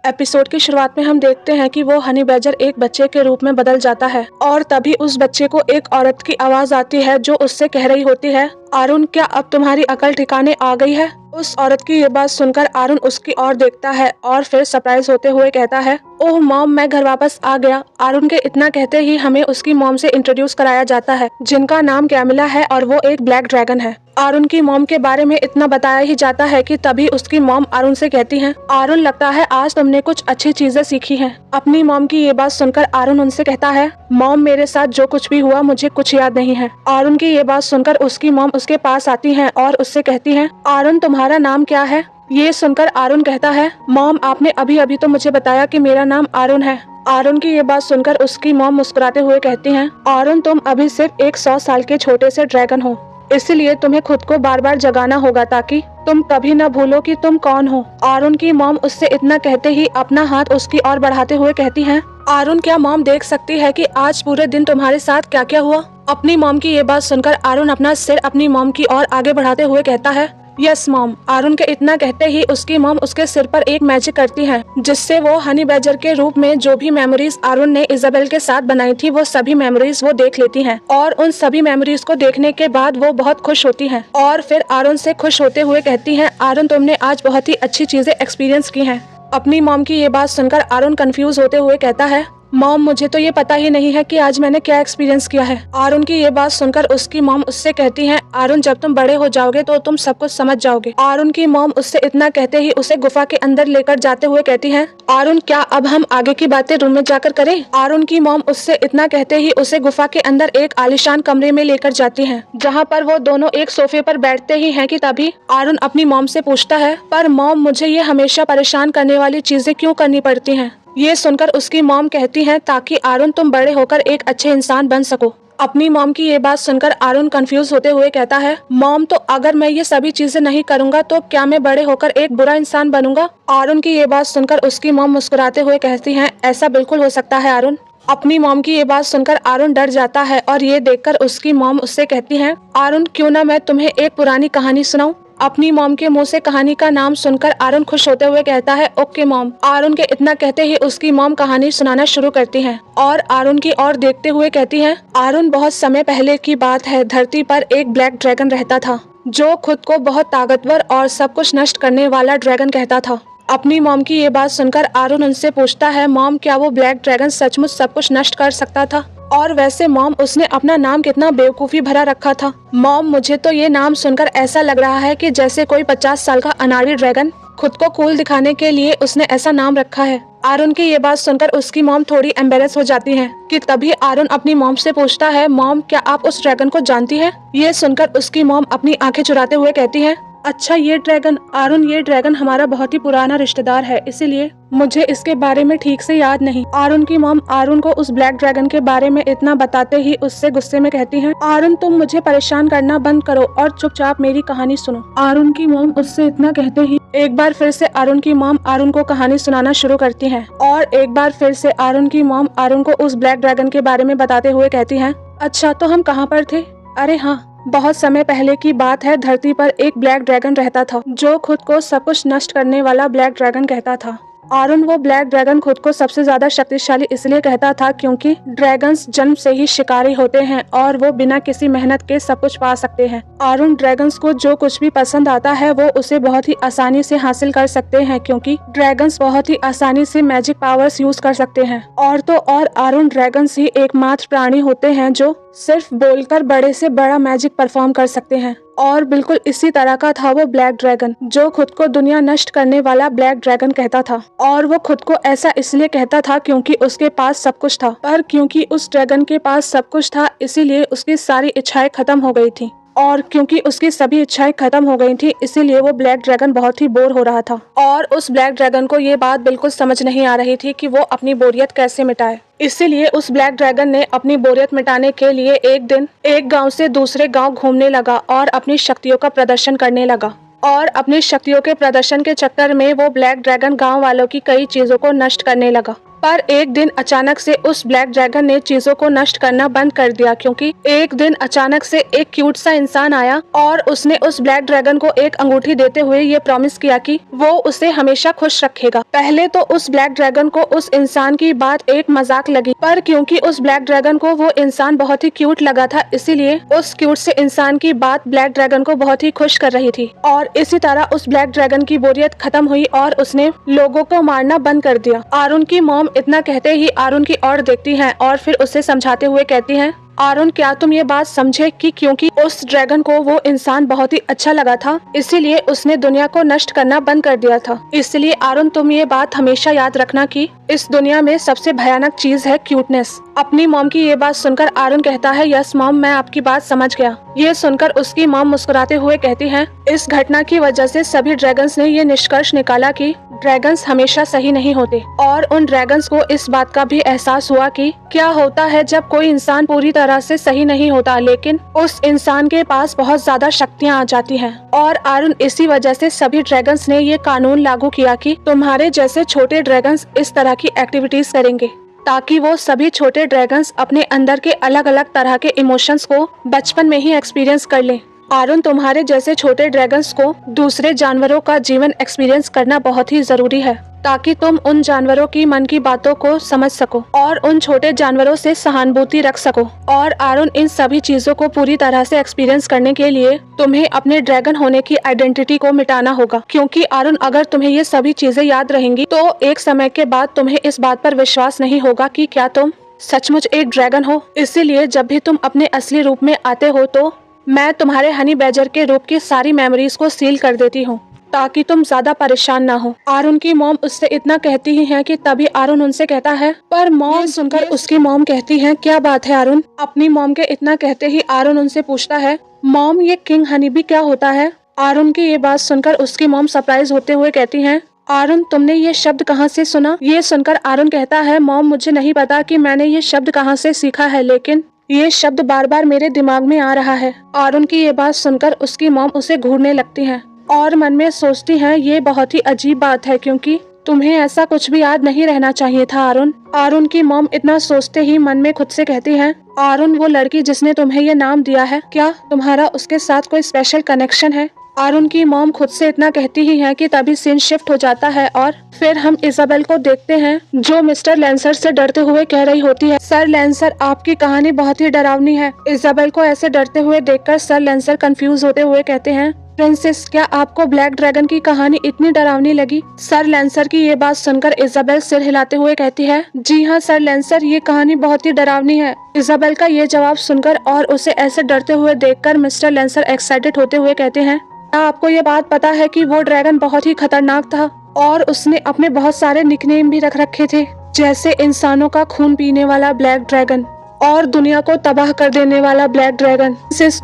Episode की शुरुआत में हम देखते हैं कि वो हनी बैजर एक बच्चे के रूप में बदल जाता है और तभी उस बच्चे को एक औरत की आवाज आती है जो उससे कह रही होती है, आरुण क्या अब तुम्हारी अकल ठिकाने आ गई है। उस औरत की ये बात सुनकर आरुण उसकी ओर देखता है और फिर सरप्राइज होते हुए कहता है, ओह मॉम मैं घर वापस आ गया। आरुण के इतना कहते ही हमें उसकी मॉम से इंट्रोड्यूस कराया जाता है जिनका नाम कैमिला है और वो एक ब्लैक ड्रैगन है। आरुण की मॉम के बारे में इतना बताया ही जाता है कि तभी उसकी मॉम आरुण से कहती है, आरुण लगता है आज तुमने कुछ अच्छी चीजें सीखी हैं। अपनी मॉम की ये बात सुनकर आरुण उनसे कहता है, मॉम मेरे साथ जो कुछ भी हुआ मुझे कुछ याद नहीं है। आरुण की ये बात सुनकर उसकी मॉम उसके पास आती है और उससे कहती है, आरुण तुम्हारा नाम क्या है। ये सुनकर आरुण कहता है, मॉम आपने अभी अभी तो मुझे बताया कि मेरा नाम आरुण है। आरुण की ये बात सुनकर उसकी मॉम मुस्कुराते हुए कहती हैं, आरुण तुम अभी सिर्फ एक 100 साल के छोटे से ड्रैगन हो, इसलिए तुम्हें खुद को बार बार जगाना होगा ताकि तुम कभी न भूलो कि तुम कौन हो। आरुण की मॉम उससे इतना कहते ही अपना हाथ उसकी ओर बढ़ाते हुए कहती हैं, आरुण क्या मॉम देख सकती है कि आज पूरे दिन तुम्हारे साथ क्या क्या हुआ। अपनी मॉम की ये बात सुनकर आरुण अपना सिर अपनी मॉम की ओर आगे बढ़ाते हुए कहता है, यस मॉम। आरुण के इतना कहते ही उसकी मॉम उसके सिर पर एक मैजिक करती है जिससे वो हनी बैजर के रूप में जो भी मेमोरीज आरुण ने इजाबेल के साथ बनाई थी वो सभी मेमोरीज वो देख लेती हैं और उन सभी मेमोरीज को देखने के बाद वो बहुत खुश होती हैं और फिर आरुण से खुश होते हुए कहती हैं, आरुण तुमने आज बहुत ही अच्छी चीजें एक्सपीरियंस की हैं। अपनी मॉम की ये बात सुनकर आरुण कंफ्यूज होते हुए कहता है, मॉम मुझे तो ये पता ही नहीं है कि आज मैंने क्या एक्सपीरियंस किया है। आरुण की ये बात सुनकर उसकी मॉम उससे कहती हैं, आरुण जब तुम बड़े हो जाओगे तो तुम सब कुछ समझ जाओगे। आरुण की मॉम उससे इतना कहते ही उसे गुफा के अंदर लेकर जाते हुए कहती हैं, आरुण क्या अब हम आगे की बातें रूम में जाकर करें। आरुण की मॉम उससे इतना कहते ही उसे गुफा के अंदर एक आलीशान कमरे में लेकर जाती है जहाँ पर वो दोनों एक सोफे पर बैठते ही है कि तभी आरुण अपनी मॉम से पूछता है, पर मॉम मुझे ये हमेशा परेशान करने वाली चीजें क्यों करनी पड़ती हैं। ये सुनकर उसकी मॉम कहती है, ताकि आरुण तुम बड़े होकर एक अच्छे इंसान बन सको। अपनी मॉम की ये बात सुनकर आरुण कंफ्यूज होते हुए कहता है, मॉम तो अगर मैं ये सभी चीजें नहीं करूँगा तो क्या मैं बड़े होकर एक बुरा इंसान बनूंगा। आरुण की ये बात सुनकर उसकी मॉम मुस्कुराते हुए कहती है, ऐसा बिल्कुल हो सकता है आरुण। अपनी मॉम की ये बात सुनकर आरुण डर जाता है और ये देखकर उसकी मॉम उससे कहती है, आरुण क्यों ना मैं तुम्हें एक पुरानी कहानी सुनाऊं। अपनी मॉम के मुंह से कहानी का नाम सुनकर आरुण खुश होते हुए कहता है, ओके मॉम। आरुण के इतना कहते ही उसकी मॉम कहानी सुनाना शुरू करती हैं और आरुण की ओर देखते हुए कहती हैं, आरुण बहुत समय पहले की बात है, धरती पर एक ब्लैक ड्रैगन रहता था जो खुद को बहुत ताकतवर और सब कुछ नष्ट करने वाला ड्रैगन कहता था। अपनी मॉम की ये बात सुनकर आरुण उनसे पूछता है, मॉम क्या वो ब्लैक ड्रैगन सचमुच सब कुछ नष्ट कर सकता था। और वैसे मॉम उसने अपना नाम कितना बेवकूफी भरा रखा था। मॉम मुझे तो ये नाम सुनकर ऐसा लग रहा है कि जैसे कोई 50 साल का अनाड़ी ड्रैगन खुद को कूल दिखाने के लिए उसने ऐसा नाम रखा है। आरुण की ये बात सुनकर उसकी मॉम थोड़ी एम्बेरस हो जाती है कि तभी आरुण अपनी मॉम से पूछता है, मॉम क्या आप उस ड्रैगन को जानती है। ये सुनकर उसकी मॉम अपनी आंखें चुराते हुए कहती है, अच्छा ये ड्रैगन। आरुण ये ड्रैगन हमारा बहुत ही पुराना रिश्तेदार है, इसीलिए मुझे इसके बारे में ठीक से याद नहीं। आरुण की मॉम आरुण को उस ब्लैक ड्रैगन के बारे में इतना बताते ही उससे गुस्से में कहती हैं, आरुण तुम मुझे परेशान करना बंद करो और चुपचाप मेरी कहानी सुनो। आरुण की मॉम उससे इतना कहते ही एक बार फिर से आरुण की मॉम आरुण को कहानी सुनाना शुरू करती हैं और एक बार फिर से आरुण की मॉम आरुण को उस ब्लैक ड्रैगन के बारे में बताते हुए कहती हैं, अच्छा तो हम कहाँ पर थे। अरे हाँ, बहुत समय पहले की बात है, धरती पर एक ब्लैक ड्रैगन रहता था जो खुद को सब कुछ नष्ट करने वाला ब्लैक ड्रैगन कहता था। आरुण वो ब्लैक ड्रैगन खुद को सबसे ज्यादा शक्तिशाली इसलिए कहता था क्योंकि ड्रैगन्स जन्म से ही शिकारी होते हैं और वो बिना किसी मेहनत के सब कुछ पा सकते हैं। आरुण ड्रैगन्स को जो कुछ भी पसंद आता है वो उसे बहुत ही आसानी से हासिल कर सकते हैं क्योंकि ड्रैगन्स बहुत ही आसानी से मैजिक पावर्स यूज कर सकते हैं। और तो और आरुण ड्रैगन्स ही एकमात्र प्राणी होते हैं जो सिर्फ बोलकर बड़े से बड़ा मैजिक परफॉर्म कर सकते हैं। और बिल्कुल इसी तरह का था वो ब्लैक ड्रैगन जो खुद को दुनिया नष्ट करने वाला ब्लैक ड्रैगन कहता था। और वो खुद को ऐसा इसलिए कहता था क्योंकि उसके पास सब कुछ था, पर क्योंकि उस ड्रैगन के पास सब कुछ था इसीलिए उसकी सारी इच्छाएं खत्म हो गई थी। और क्योंकि उसकी सभी इच्छाएं खत्म हो गई थी इसीलिए वो ब्लैक ड्रैगन बहुत ही बोर हो रहा था। और उस ब्लैक ड्रैगन को ये बात बिल्कुल समझ नहीं आ रही थी कि वो अपनी बोरियत कैसे मिटाए। इसीलिए उस ब्लैक ड्रैगन ने अपनी बोरियत मिटाने के लिए एक दिन एक गांव से दूसरे गांव घूमने लगा और अपनी शक्तियों का प्रदर्शन करने लगा। और अपनी शक्तियों के प्रदर्शन के चक्कर में वो ब्लैक ड्रैगन गांव वालों की कई चीजों को नष्ट करने लगा। पर एक दिन अचानक से उस ब्लैक ड्रैगन ने चीजों को नष्ट करना बंद कर दिया, क्योंकि एक दिन अचानक से एक क्यूट सा इंसान आया और उसने उस ब्लैक ड्रैगन को एक अंगूठी देते हुए ये प्रॉमिस किया कि वो उसे हमेशा खुश रखेगा। पहले तो उस ब्लैक ड्रैगन को उस इंसान की बात एक मजाक लगी, पर क्योंकि उस ब्लैक ड्रैगन को वो इंसान बहुत ही क्यूट लगा था, इसीलिए उस क्यूट से इंसान की बात ब्लैक ड्रैगन को बहुत ही खुश कर रही थी। और इसी तरह उस ब्लैक ड्रैगन की बोरियत खत्म हुई और उसने लोगों को मारना बंद कर दिया। आरुण की मॉम इतना कहते ही आरुण की ओर देखती हैं और फिर उसे समझाते हुए कहती हैं, आरुण क्या तुम ये बात समझे कि क्योंकि उस ड्रैगन को वो इंसान बहुत ही अच्छा लगा था, इसीलिए उसने दुनिया को नष्ट करना बंद कर दिया था। इसलिए आरुण तुम ये बात हमेशा याद रखना कि इस दुनिया में सबसे भयानक चीज है क्यूटनेस। अपनी मॉम की ये बात सुनकर आरुण कहता है, यस मॉम, मैं आपकी बात समझ गया। ये सुनकर उसकी मॉम मुस्कुराते हुए कहती हैं, इस घटना की वजह से सभी ड्रैगन्स ने ये निष्कर्ष निकाला कि ड्रैगन्स हमेशा सही नहीं होते, और उन ड्रैगन्स को इस बात का भी एहसास हुआ कि क्या होता है जब कोई इंसान पूरी तरह से सही नहीं होता, लेकिन उस इंसान के पास बहुत ज्यादा शक्तियाँ आ जाती हैं। और आरुण इसी वजह से सभी ड्रैगन्स ने ये कानून लागू किया कि तुम्हारे जैसे छोटे ड्रैगन्स इस तरह की एक्टिविटीज करेंगे, ताकि वो सभी छोटे ड्रैगन्स अपने अंदर के अलग अलग तरह के इमोशंस को बचपन में ही एक्सपीरियंस कर लें। आरुण, तुम्हारे जैसे छोटे ड्रैगन्स को दूसरे जानवरों का जीवन एक्सपीरियंस करना बहुत ही जरूरी है, ताकि तुम उन जानवरों की मन की बातों को समझ सको और उन छोटे जानवरों से सहानुभूति रख सको। और आरुण, इन सभी चीजों को पूरी तरह से एक्सपीरियंस करने के लिए तुम्हें अपने ड्रैगन होने की आइडेंटिटी को मिटाना होगा, क्योंकि आरुण, अगर तुम्हें ये सभी चीजें याद रहेंगी तो एक समय के बाद तुम्हें इस बात पर विश्वास नहीं होगा कि क्या तुम सचमुच एक ड्रैगन हो। इसीलिए जब भी तुम अपने असली रूप में आते हो तो मैं तुम्हारे हनी बैजर के रूप की सारी मेमोरीज को सील कर देती हूँ, ताकि तुम ज्यादा परेशान ना हो। आरुण की मॉम उससे इतना कहती ही है कि तभी आरुण उनसे कहता है, पर मॉम सुनकर उसकी मॉम कहती है, क्या बात है आरुण? अपनी मॉम के इतना कहते ही आरुण उनसे पूछता है, मॉम ये किंग हनी बी क्या होता है? आरुण की ये बात सुनकर उसकी मॉम सरप्राइज होते हुए कहती है, आरुण तुमने ये शब्द कहाँ से सुना? ये सुनकर आरुण कहता है, मॉम मुझे नहीं पता कि मैंने ये शब्द कहाँ से सीखा है, लेकिन ये शब्द बार बार मेरे दिमाग में आ रहा है। आरुण की ये बात सुनकर उसकी मॉम उसे घूरने लगती है और मन में सोचती है, ये बहुत ही अजीब बात है, क्योंकि तुम्हें ऐसा कुछ भी याद नहीं रहना चाहिए था आरुण। आरुण की मॉम इतना सोचते ही मन में खुद से कहती है, आरुण वो लड़की जिसने तुम्हें ये नाम दिया है, क्या तुम्हारा उसके साथ कोई स्पेशल कनेक्शन है? आरुण की मॉम खुद से इतना कहती ही है कि तभी सीन शिफ्ट हो जाता है और फिर हम इजाबेल को देखते हैं, जो मिस्टर लेंसर से डरते हुए कह रही होती है, सर लेंसर आपकी कहानी बहुत ही डरावनी है। इजाबेल को ऐसे डरते हुए देखकर सर लेंसर कंफ्यूज होते हुए कहते हैं, प्रिंसेस क्या आपको ब्लैक ड्रैगन की कहानी इतनी डरावनी लगी? सर लेंसर की ये बात सुनकर इजाबेल सिर हिलाते हुए कहती है, जी हाँ सर लेंसर, ये कहानी बहुत ही डरावनी है। इजाबेल का ये जवाब सुनकर और उसे ऐसे डरते हुए देखकर मिस्टर लेंसर एक्साइटेड होते हुए कहते हैं, क्या आपको ये बात पता है कि वो ड्रैगन बहुत ही खतरनाक था और उसने अपने बहुत सारे निकनेम भी रख रखे थे, जैसे इंसानों का खून पीने वाला ब्लैक ड्रैगन और दुनिया को तबाह कर देने वाला ब्लैक ड्रैगन।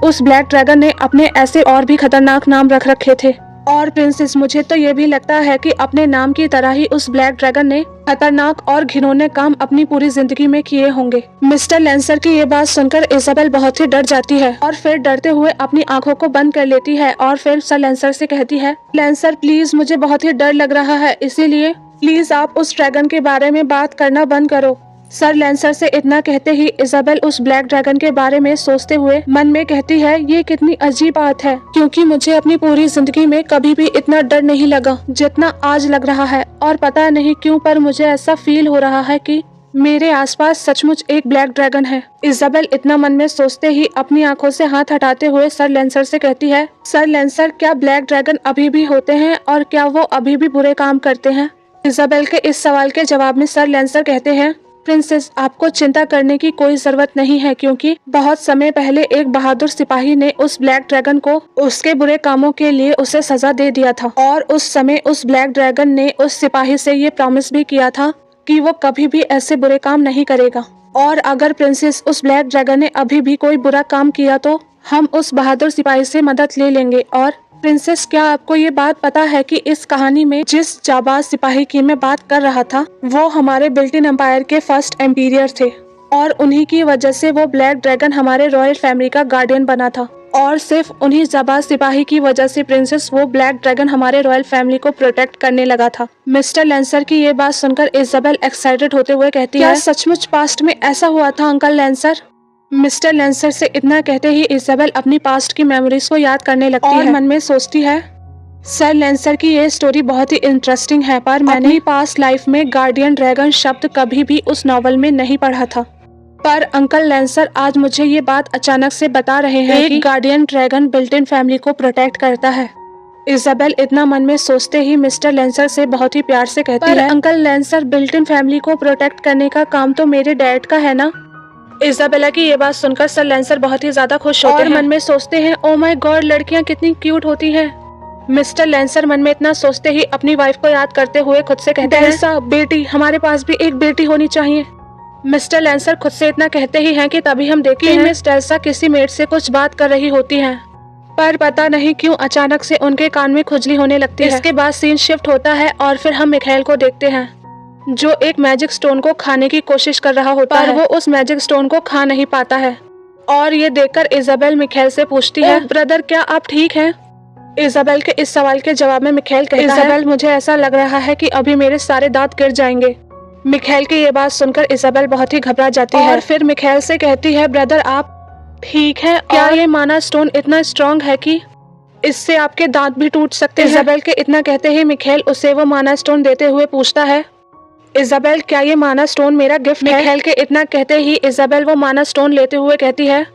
उस ब्लैक ड्रैगन ने अपने ऐसे और भी खतरनाक नाम रख रखे थे। और प्रिंसेस मुझे तो ये भी लगता है कि अपने नाम की तरह ही उस ब्लैक ड्रैगन ने खतरनाक और घिनौने काम अपनी पूरी जिंदगी में किए होंगे। मिस्टर लेंसर की ये बात सुनकर इजाबेल बहुत ही डर जाती है और फिर डरते हुए अपनी आंखों को बंद कर लेती है और फिर सर लेंसर से कहती है, लेंसर प्लीज मुझे बहुत ही डर लग रहा है, इसीलिए प्लीज आप उस ड्रैगन के बारे में बात करना बंद करो। सर लेंसर से इतना कहते ही इजाबेल उस ब्लैक ड्रैगन के बारे में सोचते हुए मन में कहती है, ये कितनी अजीब बात है, क्योंकि मुझे अपनी पूरी जिंदगी में कभी भी इतना डर नहीं लगा जितना आज लग रहा है। और पता नहीं क्यों पर मुझे ऐसा फील हो रहा है कि मेरे आसपास सचमुच एक ब्लैक ड्रैगन है। इजाबेल इतना मन में सोचते ही अपनी आंखों से हाथ हटाते हुए सर लेंसर से कहती है, सर लेंसर क्या ब्लैक ड्रैगन अभी भी होते हैं और क्या वो अभी भी बुरे काम करते हैं? इजाबेल के इस सवाल के जवाब में सर लेंसर कहते हैं, प्रिंसेस आपको चिंता करने की कोई जरूरत नहीं है, क्योंकि बहुत समय पहले एक बहादुर सिपाही ने उस ब्लैक ड्रैगन को उसके बुरे कामों के लिए उसे सजा दे दिया था। और उस समय उस ब्लैक ड्रैगन ने उस सिपाही से ये प्रॉमिस भी किया था कि वो कभी भी ऐसे बुरे काम नहीं करेगा। और अगर प्रिंसेस उस ब्लैक ड्रैगन ने अभी भी कोई बुरा काम किया तो हम उस बहादुर सिपाही से मदद ले लेंगे। और प्रिंसेस क्या आपको ये बात पता है कि इस कहानी में जिस जाबाज सिपाही की मैं बात कर रहा था वो हमारे बिल्टिन एम्पायर के फर्स्ट एम्पीरियर थे और उन्हीं की वजह से वो ब्लैक ड्रैगन हमारे रॉयल फैमिली का गार्डियन बना था। और सिर्फ उन्हीं जाबाज सिपाही की वजह से प्रिंसेस वो ब्लैक ड्रैगन हमारे रॉयल फैमिली को प्रोटेक्ट करने लगा था। मिस्टर लेंसर की ये बात सुनकर इजाबेल एक्साइटेड होते हुए कहती है, क्या सचमुच पास्ट में ऐसा हुआ था अंकल लेंसर? मिस्टर लेंसर से इतना कहते ही इजाबेल अपनी पास्ट की मेमोरीज को याद करने लगती है और मन में सोचती है, सर लेंसर की ये स्टोरी बहुत ही इंटरेस्टिंग है, पर मैंने अपनी पास्ट लाइफ में गार्डियन ड्रैगन शब्द कभी भी उस नॉवल में नहीं पढ़ा था। पर अंकल लेंसर आज मुझे ये बात अचानक से बता रहे हैं कि गार्डियन ड्रैगन बिल्ट-इन फैमिली को प्रोटेक्ट करता है। इजाबेल इतना मन में सोचते ही मिस्टर लेंसर से बहुत ही प्यार से कहती है, अंकल लेंसर बिल्ट-इन फैमिली को प्रोटेक्ट करने का काम तो मेरे डैड का है ना। इजाबेला की ये बात सुनकर सर लेंसर बहुत ही ज्यादा खुश होते हैं और मन में सोचते हैं, ओ माय गॉड, लड़कियां कितनी क्यूट होती हैं। मिस्टर लेंसर मन में इतना सोचते ही अपनी वाइफ को याद करते हुए खुद से कहते हैं, डेल्सा बेटी, हमारे पास भी एक बेटी होनी चाहिए। मिस्टर लेंसर खुद से इतना कहते ही हैं कि तभी हम देखते हैं मिस डेल्सा किसी मेड से कुछ बात कर रही होती हैं, पर पता नहीं क्यों अचानक से उनके कान में खुजली होने लगती है। इसके बाद सीन शिफ्ट होता है और फिर हम मिखाइल को देखते हैं जो एक मैजिक स्टोन को खाने की कोशिश कर रहा होता है, वो उस मैजिक स्टोन को खा नहीं पाता है। और ये देखकर इजाबेल मिखाइल से पूछती है, ब्रदर क्या आप ठीक हैं? इजाबेल के इस सवाल के जवाब में मिखाइल कहता है, इजाबेल मुझे ऐसा लग रहा है कि अभी मेरे सारे दांत गिर जाएंगे। मिखाइल की ये बात सुनकर इजाबेल बहुत ही घबरा जाती है और फिर मिखाइल से कहती है, ब्रदर आप ठीक हैं? क्या ये माना स्टोन इतना स्ट्रॉन्ग है कि इससे आपके दांत भी टूट सकते हैं? इजाबेल के इतना कहते ही मिखाइल उसे वो माना स्टोन देते हुए पूछता है, इजाबेल क्या ये माना स्टोन मेरा गिफ्ट है? मिखाइल के इतना कहते ही इजाबेल वो माना स्टोन लेते हुए कहती है,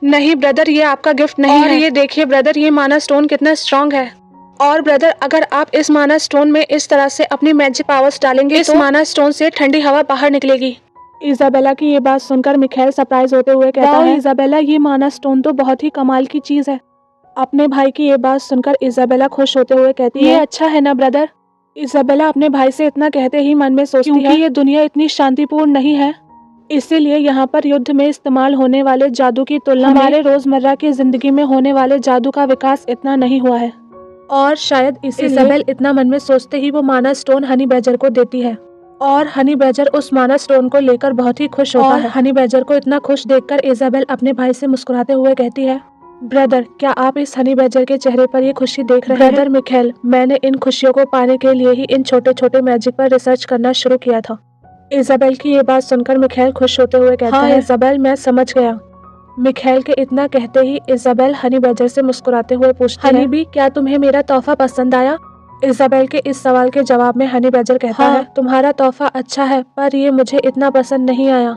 नहीं ब्रदर, ये आपका गिफ्ट नहीं है। ये देखिए ब्रदर, ये माना स्टोन कितना स्ट्रॉन्ग है। और ब्रदर अगर आप इस माना स्टोन में इस तरह से अपनी मैजिक पावर्स डालेंगे इस माना स्टोन से ठंडी हवा बाहर निकलेगी। इजाबेला की ये बात सुनकर मिखाइल सरप्राइज होते हुए कहता है, इजाबेला ये माना स्टोन तो बहुत ही कमाल की चीज है। अपने भाई की ये बात सुनकर इजाबेला खुश होते हुए कहती है, ये अच्छा है ना ब्रदर? इजाबेला अपने भाई से इतना कहते ही मन में सोचती है, क्योंकि ये दुनिया इतनी शांतिपूर्ण नहीं है, इसीलिए यहाँ पर युद्ध में इस्तेमाल होने वाले जादू की तुलना हमारे रोजमर्रा की जिंदगी में होने वाले जादू का विकास इतना नहीं हुआ है। और शायद इसीलिए इजाबेल इतना मन में सोचते ही वो माना स्टोन हनी बैजर को देती है और हनी बैजर उस माना स्टोन को लेकर बहुत ही खुश होता है। हनी बैजर को इतना खुश देखकर इजाबेल अपने भाई से मुस्कुराते हुए कहती है, ब्रदर क्या आप इस हनी बैजर के चेहरे पर ये खुशी देख रहे हैं? ब्रदर मिखाइल, मैंने इन खुशियों को पाने के लिए ही इन छोटे छोटे मैजिक पर रिसर्च करना शुरू किया था। इजाबेल की ये बात सुनकर मिखाइल खुश होते हुए कहता है, इजाबेल मैं समझ गया। मिखाइल के इतना कहते ही इजाबेल हनी बैजर से मुस्कुराते हुए पूछती है, हनी बी क्या तुम्हें मेरा तोहफा पसंद आया? इजाबेल के इस सवाल के जवाब में हनी बैजर कहता है, तुम्हारा तोहफा अच्छा है पर ये मुझे इतना पसंद नहीं आया।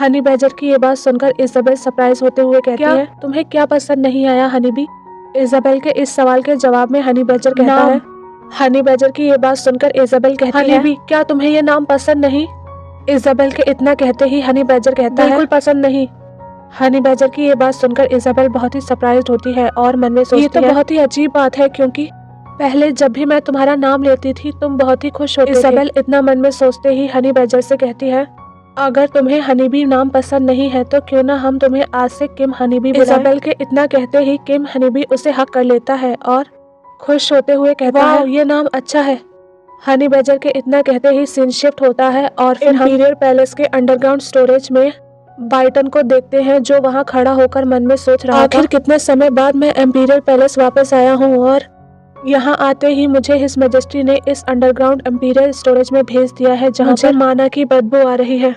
हनी बैजर की ये बात सुनकर इजाबेल सरप्राइज होते हुए कहती है, तुम्हें क्या पसंद नहीं आया हनी बी? इजाबेल के इस सवाल के जवाब में हनी बैजर कहता है, हनी बैजर की ये बात सुनकर इजाबेल कहती है, हनी बी क्या तुम्हें ये नाम पसंद नहीं? इजाबेल के इतना कहते ही हनी बैजर कहता है, बिल्कुल पसंद नहीं। हनी बैजर की ये बात सुनकर इजाबेल बहुत ही सरप्राइज्ड होती है और मन में सोचती है, ये तो बहुत ही अजीब बात है क्योंकि पहले जब भी मैं तुम्हारा नाम लेती थी तुम बहुत ही खुश होते थे। इजाबेल इतना मन में सोचते ही हनी बैजर से कहती है, अगर तुम्हें हनीबी नाम पसंद नहीं है तो क्यों ना हम तुम्हें आज से किम हनीबी बुलाएं। इजाबेल के इतना कहते ही किम हनीबी उसे हक कर लेता है और खुश होते हुए कहता है, ये नाम अच्छा है। हनी बैजर के इतना कहते ही सीन शिफ्ट होता है और फिर इंपीरियल पैलेस के अंडरग्राउंड स्टोरेज में बाइटन को देखते हैं जो वहां खड़ा होकर मन में सोच रहा था, आखिर कितने समय बाद मैं इंपीरियल पैलेस वापस आया हूं और यहाँ आते ही मुझे हिज मैजेस्टी ने इस अंडरग्राउंड इंपीरियल स्टोरेज में भेज दिया है जहाँ पर माना की बदबू आ रही है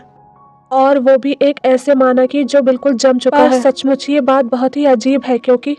और वो भी एक ऐसे माना की जो बिल्कुल जम चुका है। सचमुच ये बात बहुत ही अजीब है क्योंकि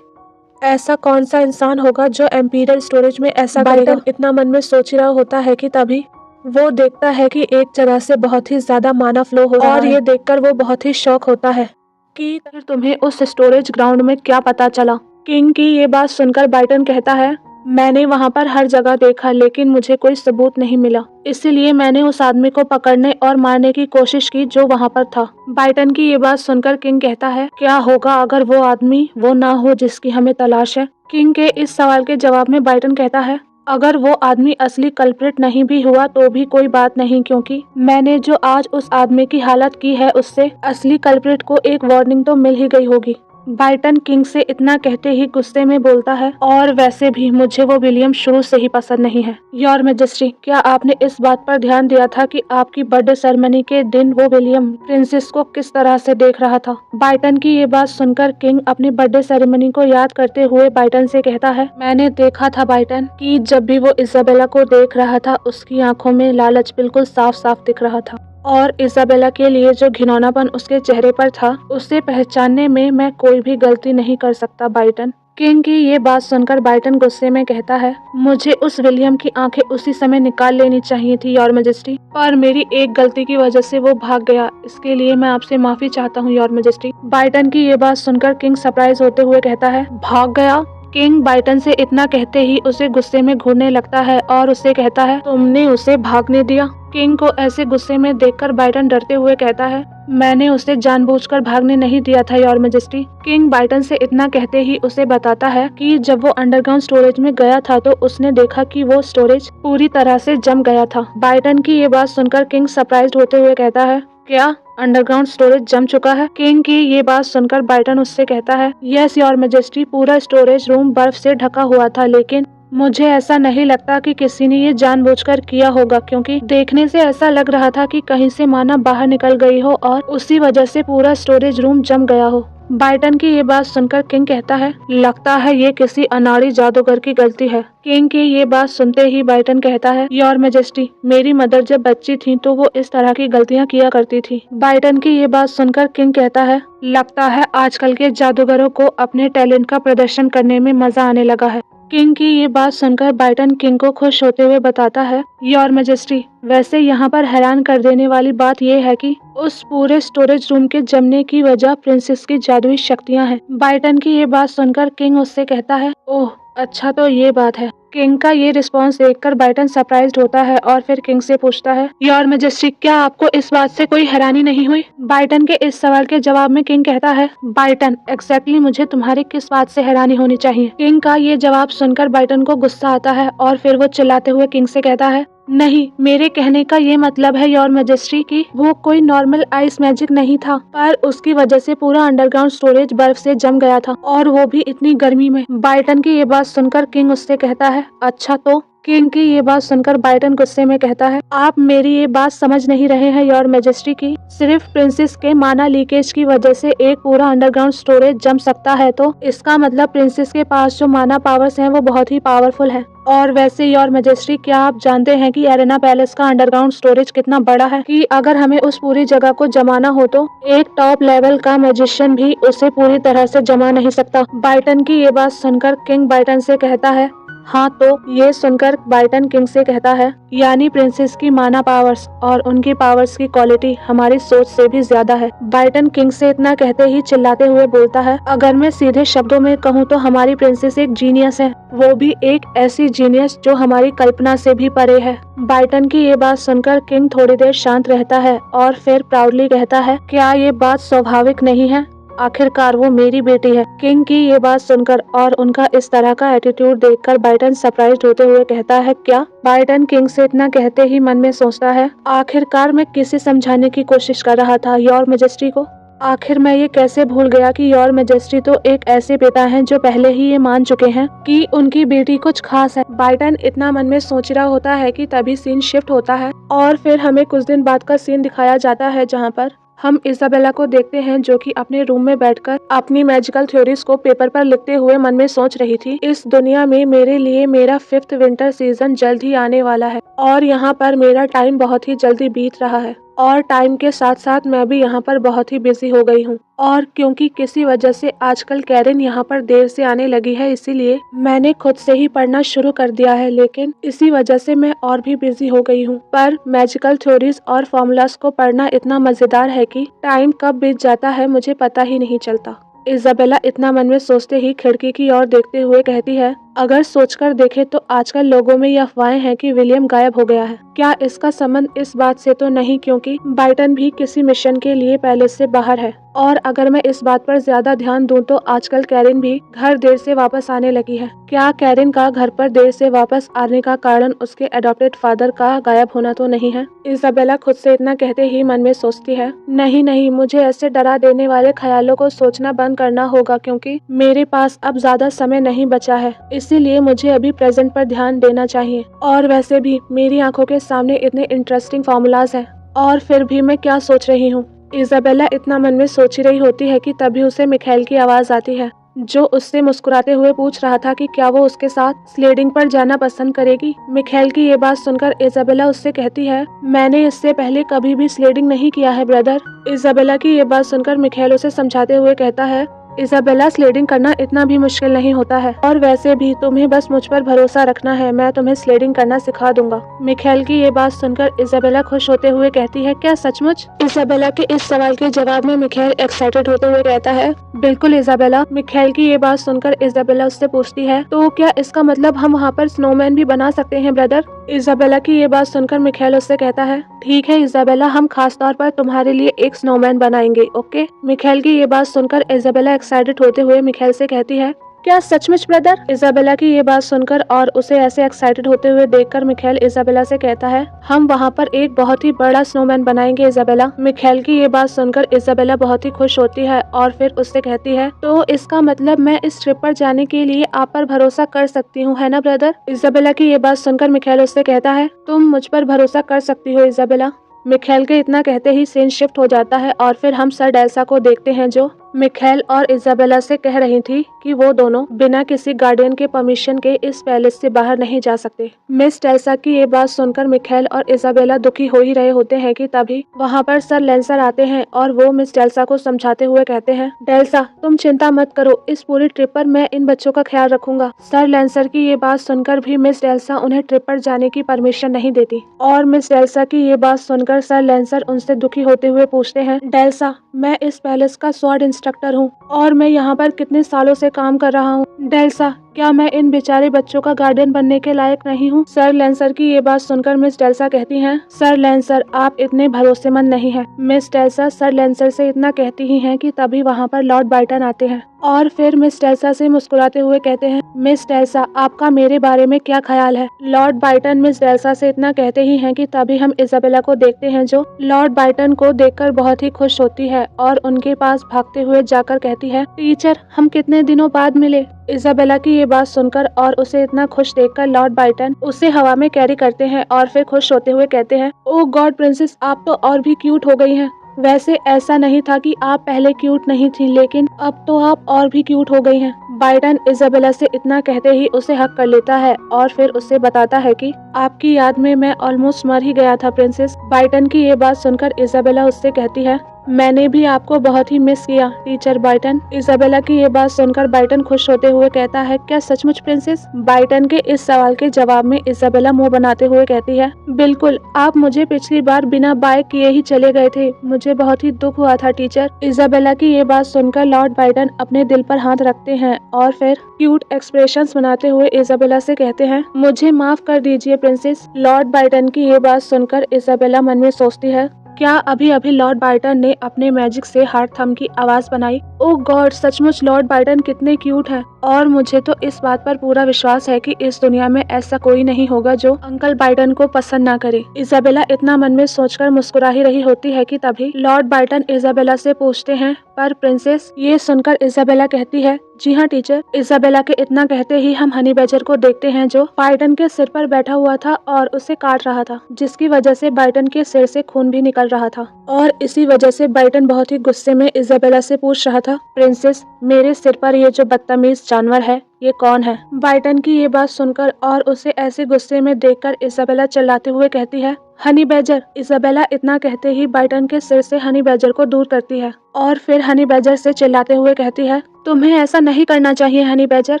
ऐसा कौन सा इंसान होगा जो इंपीरियल स्टोरेज में ऐसा करेगा। इतना मन में सोच रहा होता है कि तभी वो देखता है कि एक जगह से बहुत ही ज्यादा माना फ्लो हो रहा है और ये देखकर वो बहुत ही शॉक होता है कि फिर तुम्हें उस स्टोरेज ग्राउंड में क्या पता चला। किंग की ये बात सुनकर बाइटन कहता है, मैंने वहाँ पर हर जगह देखा लेकिन मुझे कोई सबूत नहीं मिला, इसीलिए मैंने उस आदमी को पकड़ने और मारने की कोशिश की जो वहाँ पर था। बाइटन की ये बात सुनकर किंग कहता है, क्या होगा अगर वो आदमी वो ना हो जिसकी हमें तलाश है। किंग के इस सवाल के जवाब में बाइटन कहता है, अगर वो आदमी असली कल्प्रिट नहीं भी हुआ तो भी कोई बात नहीं क्योंकि मैंने जो आज उस आदमी की हालत की है उससे असली कल्प्रिट को एक वार्निंग तो मिल ही गई होगी। बाइटन किंग से इतना कहते ही गुस्से में बोलता है, और वैसे भी मुझे वो विलियम शुरू से ही पसंद नहीं है। योर मैजेस्टी, क्या आपने इस बात पर ध्यान दिया था कि आपकी बर्थडे सेरेमनी के दिन वो विलियम प्रिंसेस को किस तरह से देख रहा था? बाइटन की ये बात सुनकर किंग अपनी बर्थडे सेरेमनी को याद करते हुए बाइटन से कहता है, मैंने देखा था बाइटन कि जब भी वो इजाबेला को देख रहा था उसकी आंखों में लालच बिल्कुल साफ साफ दिख रहा था, और इजाबेला के लिए जो घिनौनापन उसके चेहरे पर था उसे पहचानने में मैं कोई भी गलती नहीं कर सकता बाइटन। किंग की ये बात सुनकर बाइटन गुस्से में कहता है, मुझे उस विलियम की आंखें उसी समय निकाल लेनी चाहिए थी योर मैजेस्टी, पर मेरी एक गलती की वजह से वो भाग गया, इसके लिए मैं आपसे माफी चाहता हूँ योर मैजेस्टी। बाइटन की ये बात सुनकर किंग सरप्राइज होते हुए कहता है, भाग गया? किंग बाइटन से इतना कहते ही उसे गुस्से में घूरने लगता है और उससे कहता है, तुमने उसे भागने दिया? किंग को ऐसे गुस्से में देखकर बाइटन डरते हुए कहता है, मैंने उसे जानबूझकर भागने नहीं दिया था योर मैजेस्टी। किंग बाइटन से इतना कहते ही उसे बताता है कि जब वो अंडरग्राउंड स्टोरेज में गया था तो उसने देखा कि वो स्टोरेज पूरी तरह से जम गया था। बाइटन की ये बात सुनकर किंग सरप्राइज्ड होते हुए कहता है, क्या अंडरग्राउंड स्टोरेज जम चुका है? किंग की ये बात सुनकर बाइटन उससे कहता है, यस योर मैजेस्टी, पूरा स्टोरेज रूम बर्फ से ढका हुआ था, लेकिन मुझे ऐसा नहीं लगता कि किसी ने ये जानबूझकर किया होगा, क्योंकि देखने से ऐसा लग रहा था कि कहीं से माना बाहर निकल गई हो और उसी वजह से पूरा स्टोरेज रूम जम गया हो। बाइटन की ये बात सुनकर किंग कहता है, लगता है ये किसी अनाड़ी जादूगर की गलती है। किंग की ये बात सुनते ही बाइटन कहता है, योर मैजेस्टी, मेरी मदर जब बच्ची थी तो वो इस तरह की गलतियां किया करती थी। बाइटन की ये बात सुनकर किंग कहता है, लगता है आजकल के जादूगरों को अपने टैलेंट का प्रदर्शन करने में मजा आने लगा है। किंग की ये बात सुनकर बाइटन किंग को खुश होते हुए बताता है, योर मैजेस्टी, वैसे यहाँ पर हैरान कर देने वाली बात यह है कि उस पूरे स्टोरेज रूम के जमने की वजह प्रिंसेस की जादुई शक्तियाँ हैं। बाइटन की ये बात सुनकर किंग उससे कहता है, ओह अच्छा, तो ये बात है। किंग का ये रिस्पॉन्स देखकर बाइटन सरप्राइज्ड होता है और फिर किंग से पूछता है, योर मैजेस्टी, क्या आपको इस बात से कोई हैरानी नहीं हुई? बाइटन के इस सवाल के जवाब में किंग कहता है, बाइटन, एग्जैक्टली मुझे तुम्हारी किस बात से हैरानी होनी चाहिए? किंग का ये जवाब सुनकर बाइटन को गुस्सा आता है और फिर वो चिल्लाते हुए किंग से कहता है, नहीं, मेरे कहने का ये मतलब है योर मैजेस्टी कि वो कोई नॉर्मल आइस मैजिक नहीं था, पर उसकी वजह से पूरा अंडरग्राउंड स्टोरेज बर्फ से जम गया था, और वो भी इतनी गर्मी में। बाइटन की ये बात सुनकर किंग उससे कहता है, अच्छा तो? किंग की ये बात सुनकर बाइटन गुस्से में कहता है, आप मेरी ये बात समझ नहीं रहे हैं योर मैजेस्टी की सिर्फ प्रिंसेस के माना लीकेज की वजह से एक पूरा अंडरग्राउंड स्टोरेज जम सकता है, तो इसका मतलब प्रिंसेस के पास जो माना पावर्स हैं वो बहुत ही पावरफुल है। और वैसे योर मैजेस्टी, क्या आप जानते हैं कि एरेना पैलेस का अंडरग्राउंड स्टोरेज कितना बड़ा है, कि अगर हमें उस पूरी जगह को जमाना हो तो एक टॉप लेवल का मैजिशियन भी उसे पूरी तरह से जमा नहीं सकता। बाइटन की ये बात सुनकर किंग बाइटन से कहता है, हाँ तो? ये सुनकर बाइटन किंग से कहता है, यानी प्रिंसेस की माना पावर्स और उनकी पावर्स की क्वालिटी हमारी सोच से भी ज्यादा है। बाइटन किंग से इतना कहते ही चिल्लाते हुए बोलता है, अगर मैं सीधे शब्दों में कहूँ तो हमारी प्रिंसेस एक जीनियस है, वो भी एक ऐसी जीनियस जो हमारी कल्पना से भी परे है। बाइटन की ये बात सुनकर किंग थोड़ी देर शांत रहता है और फिर प्राउडली कहता है, क्या ये बात स्वाभाविक नहीं है? आखिरकार वो मेरी बेटी है। किंग की ये बात सुनकर और उनका इस तरह का एटीट्यूड देखकर बाइटन सरप्राइज्ड होते हुए कहता है, क्या? बाइटन किंग से इतना कहते ही मन में सोचता है, आखिरकार मैं किसे समझाने की कोशिश कर रहा था योर मैजेस्टी को? आखिर मैं ये कैसे भूल गया कि योर मैजेस्टी तो एक ऐसे पिता हैं जो पहले ही ये मान चुके हैं कि उनकी बेटी कुछ खास है। बाइटन इतना मन में सोच रहा होता है कि तभी सीन शिफ्ट होता है और फिर हमें कुछ दिन बाद का सीन दिखाया जाता है, जहाँ पर हम इजाबेला को देखते हैं जो कि अपने रूम में बैठकर अपनी मैजिकल थ्योरीज को पेपर पर लिखते हुए मन में सोच रही थी, इस दुनिया में मेरे लिए मेरा 5th विंटर सीजन जल्द ही आने वाला है और यहाँ पर मेरा टाइम बहुत ही जल्दी बीत रहा है, और टाइम के साथ साथ मैं भी यहाँ पर बहुत ही बिजी हो गई हूँ, और क्योंकि किसी वजह से आजकल कैरन यहाँ पर देर से आने लगी है, इसीलिए मैंने खुद से ही पढ़ना शुरू कर दिया है, लेकिन इसी वजह से मैं और भी बिजी हो गई हूँ। पर मैजिकल थ्योरीज और फॉर्मूलाज को पढ़ना इतना मजेदार है कि टाइम कब बीत जाता है मुझे पता ही नहीं चलता। इजाबेला इतना मन में सोचते ही खिड़की की ओर देखते हुए कहती है, अगर सोचकर देखें तो आजकल लोगों में ये अफवाहें हैं कि विलियम गायब हो गया है। क्या इसका संबंध इस बात से तो नहीं, क्योंकि बाइटन भी किसी मिशन के लिए पैलेस से बाहर है। और अगर मैं इस बात पर ज्यादा ध्यान दूं तो आजकल कैरिन भी घर देर से वापस आने लगी है। क्या कैरिन का घर पर देर से वापस आने का कारण उसके अडॉप्टेड फादर का गायब होना तो नहीं है? इजाबेला खुद से इतना कहते ही मन में सोचती है, नहीं नहीं, मुझे ऐसे डरा देने वाले ख्यालों को सोचना बंद करना होगा, क्योंकि मेरे पास अब ज्यादा समय नहीं बचा है। इसीलिए मुझे अभी प्रेजेंट पर ध्यान देना चाहिए। और वैसे भी मेरी आंखों के सामने इतने इंटरेस्टिंग फॉर्मूलाज हैं, और फिर भी मैं क्या सोच रही हूँ। इजाबेला इतना मन में सोच ही रही होती है कि तभी उसे मिखाइल की आवाज आती है, जो उससे मुस्कुराते हुए पूछ रहा था कि क्या वो उसके साथ स्लेडिंग पर जाना पसंद करेगी। मिखाइल की ये बात सुनकर इजाबेला उससे कहती है, मैंने इससे पहले कभी भी स्लेडिंग नहीं किया है ब्रदर। इजाबेला की ये बात सुनकर मिखाइल उसे समझाते हुए कहता है, इजाबेला, स्लेडिंग करना इतना भी मुश्किल नहीं होता है, और वैसे भी तुम्हें बस मुझ पर भरोसा रखना है, मैं तुम्हें स्लेडिंग करना सिखा दूंगा। मिखाइल की ये बात सुनकर इजाबेला खुश होते हुए कहती है, क्या सचमुच? इजाबेला के इस सवाल के जवाब में मिखाइल एक्साइटेड होते हुए कहता है, बिल्कुल इजाबेला। मिखाइल की ये बात सुनकर इजाबेला उससे पूछती है, तो क्या इसका मतलब हम वहाँ पर स्नोमैन भी बना सकते हैं ब्रदर? इजाबेला की ये बात सुनकर मिखाइल उससे कहता है, ठीक है इजाबेला, हम खास तौर पर तुम्हारे लिए एक स्नोमैन बनाएंगे, ओके। मिखाइल की ये बात सुनकर इजाबेला एक्साइटेड होते हुए मिखाइल से कहती है, क्या सचमुच ब्रदर? इजाबेला की ये बात सुनकर और उसे ऐसे एक्साइटेड होते हुए देखकर मिखाइल इजाबेला से कहता है, हम वहाँ पर एक बहुत ही बड़ा स्नोमैन बनाएंगे इजाबेला। मिखाइल की ये बात सुनकर इजाबेला बहुत ही खुश होती है और फिर उससे कहती है, तो इसका मतलब मैं इस ट्रिप पर जाने के लिए आप पर भरोसा कर सकती हूँ, है ना ब्रदर? इजाबेला की ये बात सुनकर मिखाइल उससे कहता है, तुम मुझ पर भरोसा कर सकती हो इजाबेला। मिखाइल के इतना कहते ही सीन शिफ्ट हो जाता है और फिर हम सर डेल्सा को देखते हैं, जो मिखाइल और इजाबेला से कह रही थी कि वो दोनों बिना किसी गार्डियन के परमिशन के इस पैलेस से बाहर नहीं जा सकते। मिस डेल्सा की ये बात सुनकर मिखाइल और इजाबेला दुखी हो ही रहे होते हैं कि तभी वहाँ पर सर लेंसर आते हैं और वो मिस डेल्सा को समझाते हुए कहते हैं, डेल्सा, तुम चिंता मत करो, इस पूरी ट्रिप पर मैं इन बच्चों का ख्याल रखूंगा। सर लेंसर की ये बात सुनकर भी मिस डेल्सा उन्हें ट्रिप पर जाने की परमिशन नहीं देती, और मिस डेल्सा की ये बात सुनकर सर लेंसर उनसे दुखी होते हुए पूछते हैं, डेल्सा, मैं इस पैलेस का स्वॉर्ड इंस्ट्रक्टर हूँ और मैं यहाँ पर कितने सालों से काम कर रहा हूँ। डेल्सा, क्या मैं इन बेचारे बच्चों का गार्डियन बनने के लायक नहीं हूँ? सर लेंसर की ये बात सुनकर मिस डेल्सा कहती हैं, सर लेंसर, आप इतने भरोसेमंद नहीं हैं। मिस डेल्सा सर लेंसर से इतना कहती ही हैं कि तभी वहाँ पर लॉर्ड बाइटन आते हैं और फिर मिस डेल्सा से मुस्कुराते हुए कहते हैं, मिस डेल्सा, आपका मेरे बारे में क्या ख्याल है? लॉर्ड बाइटन मिस डेल्सा से इतना कहते ही हैं कि तभी हम इजाबेला को देखते हैं, जो लॉर्ड बाइटन को देखकर बहुत ही खुश होती है और उनके पास भागते हुए जाकर कहती है, टीचर, हम कितने दिनों बाद मिले। इजाबेला की ये बात सुनकर और उसे इतना खुश देखकर लॉर्ड बाइटन उसे हवा में कैरी करते हैं और फिर खुश होते हुए कहते हैं, ओह गॉड प्रिंसेस, आप तो और भी क्यूट हो गई हैं। वैसे ऐसा नहीं था कि आप पहले क्यूट नहीं थी, लेकिन अब तो आप और भी क्यूट हो गई हैं। बाइटन इजाबेला से इतना कहते ही उसे हक कर लेता है और फिर उसे बताता है कि आपकी याद में मैं ऑलमोस्ट मर ही गया था प्रिंसेस। बाइटन की ये बात सुनकर इजाबेला उससे कहती है, मैंने भी आपको बहुत ही मिस किया टीचर बाइटन। इजाबेला की ये बात सुनकर बाइटन खुश होते हुए कहता है, क्या सचमुच प्रिंसेस? बाइटन के इस सवाल के जवाब में इजाबेला मुंह बनाते हुए कहती है, बिल्कुल, आप मुझे पिछली बार बिना बाय किए ही चले गए थे, मुझे बहुत ही दुख हुआ था टीचर। इजाबेला की ये बात सुनकर लॉर्ड बाइटन अपने दिल पर हाथ रखते हैं और फिर क्यूट एक्सप्रेशंस बनाते हुए इजाबेला से कहते हैं, मुझे माफ कर दीजिए प्रिंसेस। लॉर्ड बाइटन की ये बात सुनकर इजाबेला मन में सोचती है, क्या अभी अभी लॉर्ड बाइटन ने अपने मैजिक से हार्ट थंब की आवाज बनाई? ओह गॉड, सचमुच लॉर्ड बाइटन कितने क्यूट हैं, और मुझे तो इस बात पर पूरा विश्वास है कि इस दुनिया में ऐसा कोई नहीं होगा जो अंकल बाइटन को पसंद ना करे। इजाबेला इतना मन में सोचकर मुस्कुरा ही रही होती है कि तभी लॉर्ड बाइटन इजाबेला से पूछते हैं, पर प्रिंसेस? ये सुनकर इजाबेला कहती है, जी हाँ टीचर। इजाबेला के इतना कहते ही हम हनी बैजर को देखते हैं, जो बाइटन के सिर पर बैठा हुआ था और उसे काट रहा था, जिसकी वजह से बाइटन के सिर से खून भी निकल रहा था, और इसी वजह से बाइटन बहुत ही गुस्से में इजाबेला से पूछ रहा था, प्रिंसेस, मेरे सिर पर ये जो बदतमीज जानवर है, ये कौन है? बाइटन की ये बात सुनकर और उसे ऐसे गुस्से में देखकर इजाबेला चिल्लाते हुए कहती है, हनी बैजर। इजाबेला इतना कहते ही बाइटन के सिर से हनी बैजर को दूर करती है और फिर हनी बैजर से चिल्लाते हुए कहती है, तुम्हें ऐसा नहीं करना चाहिए honey badger.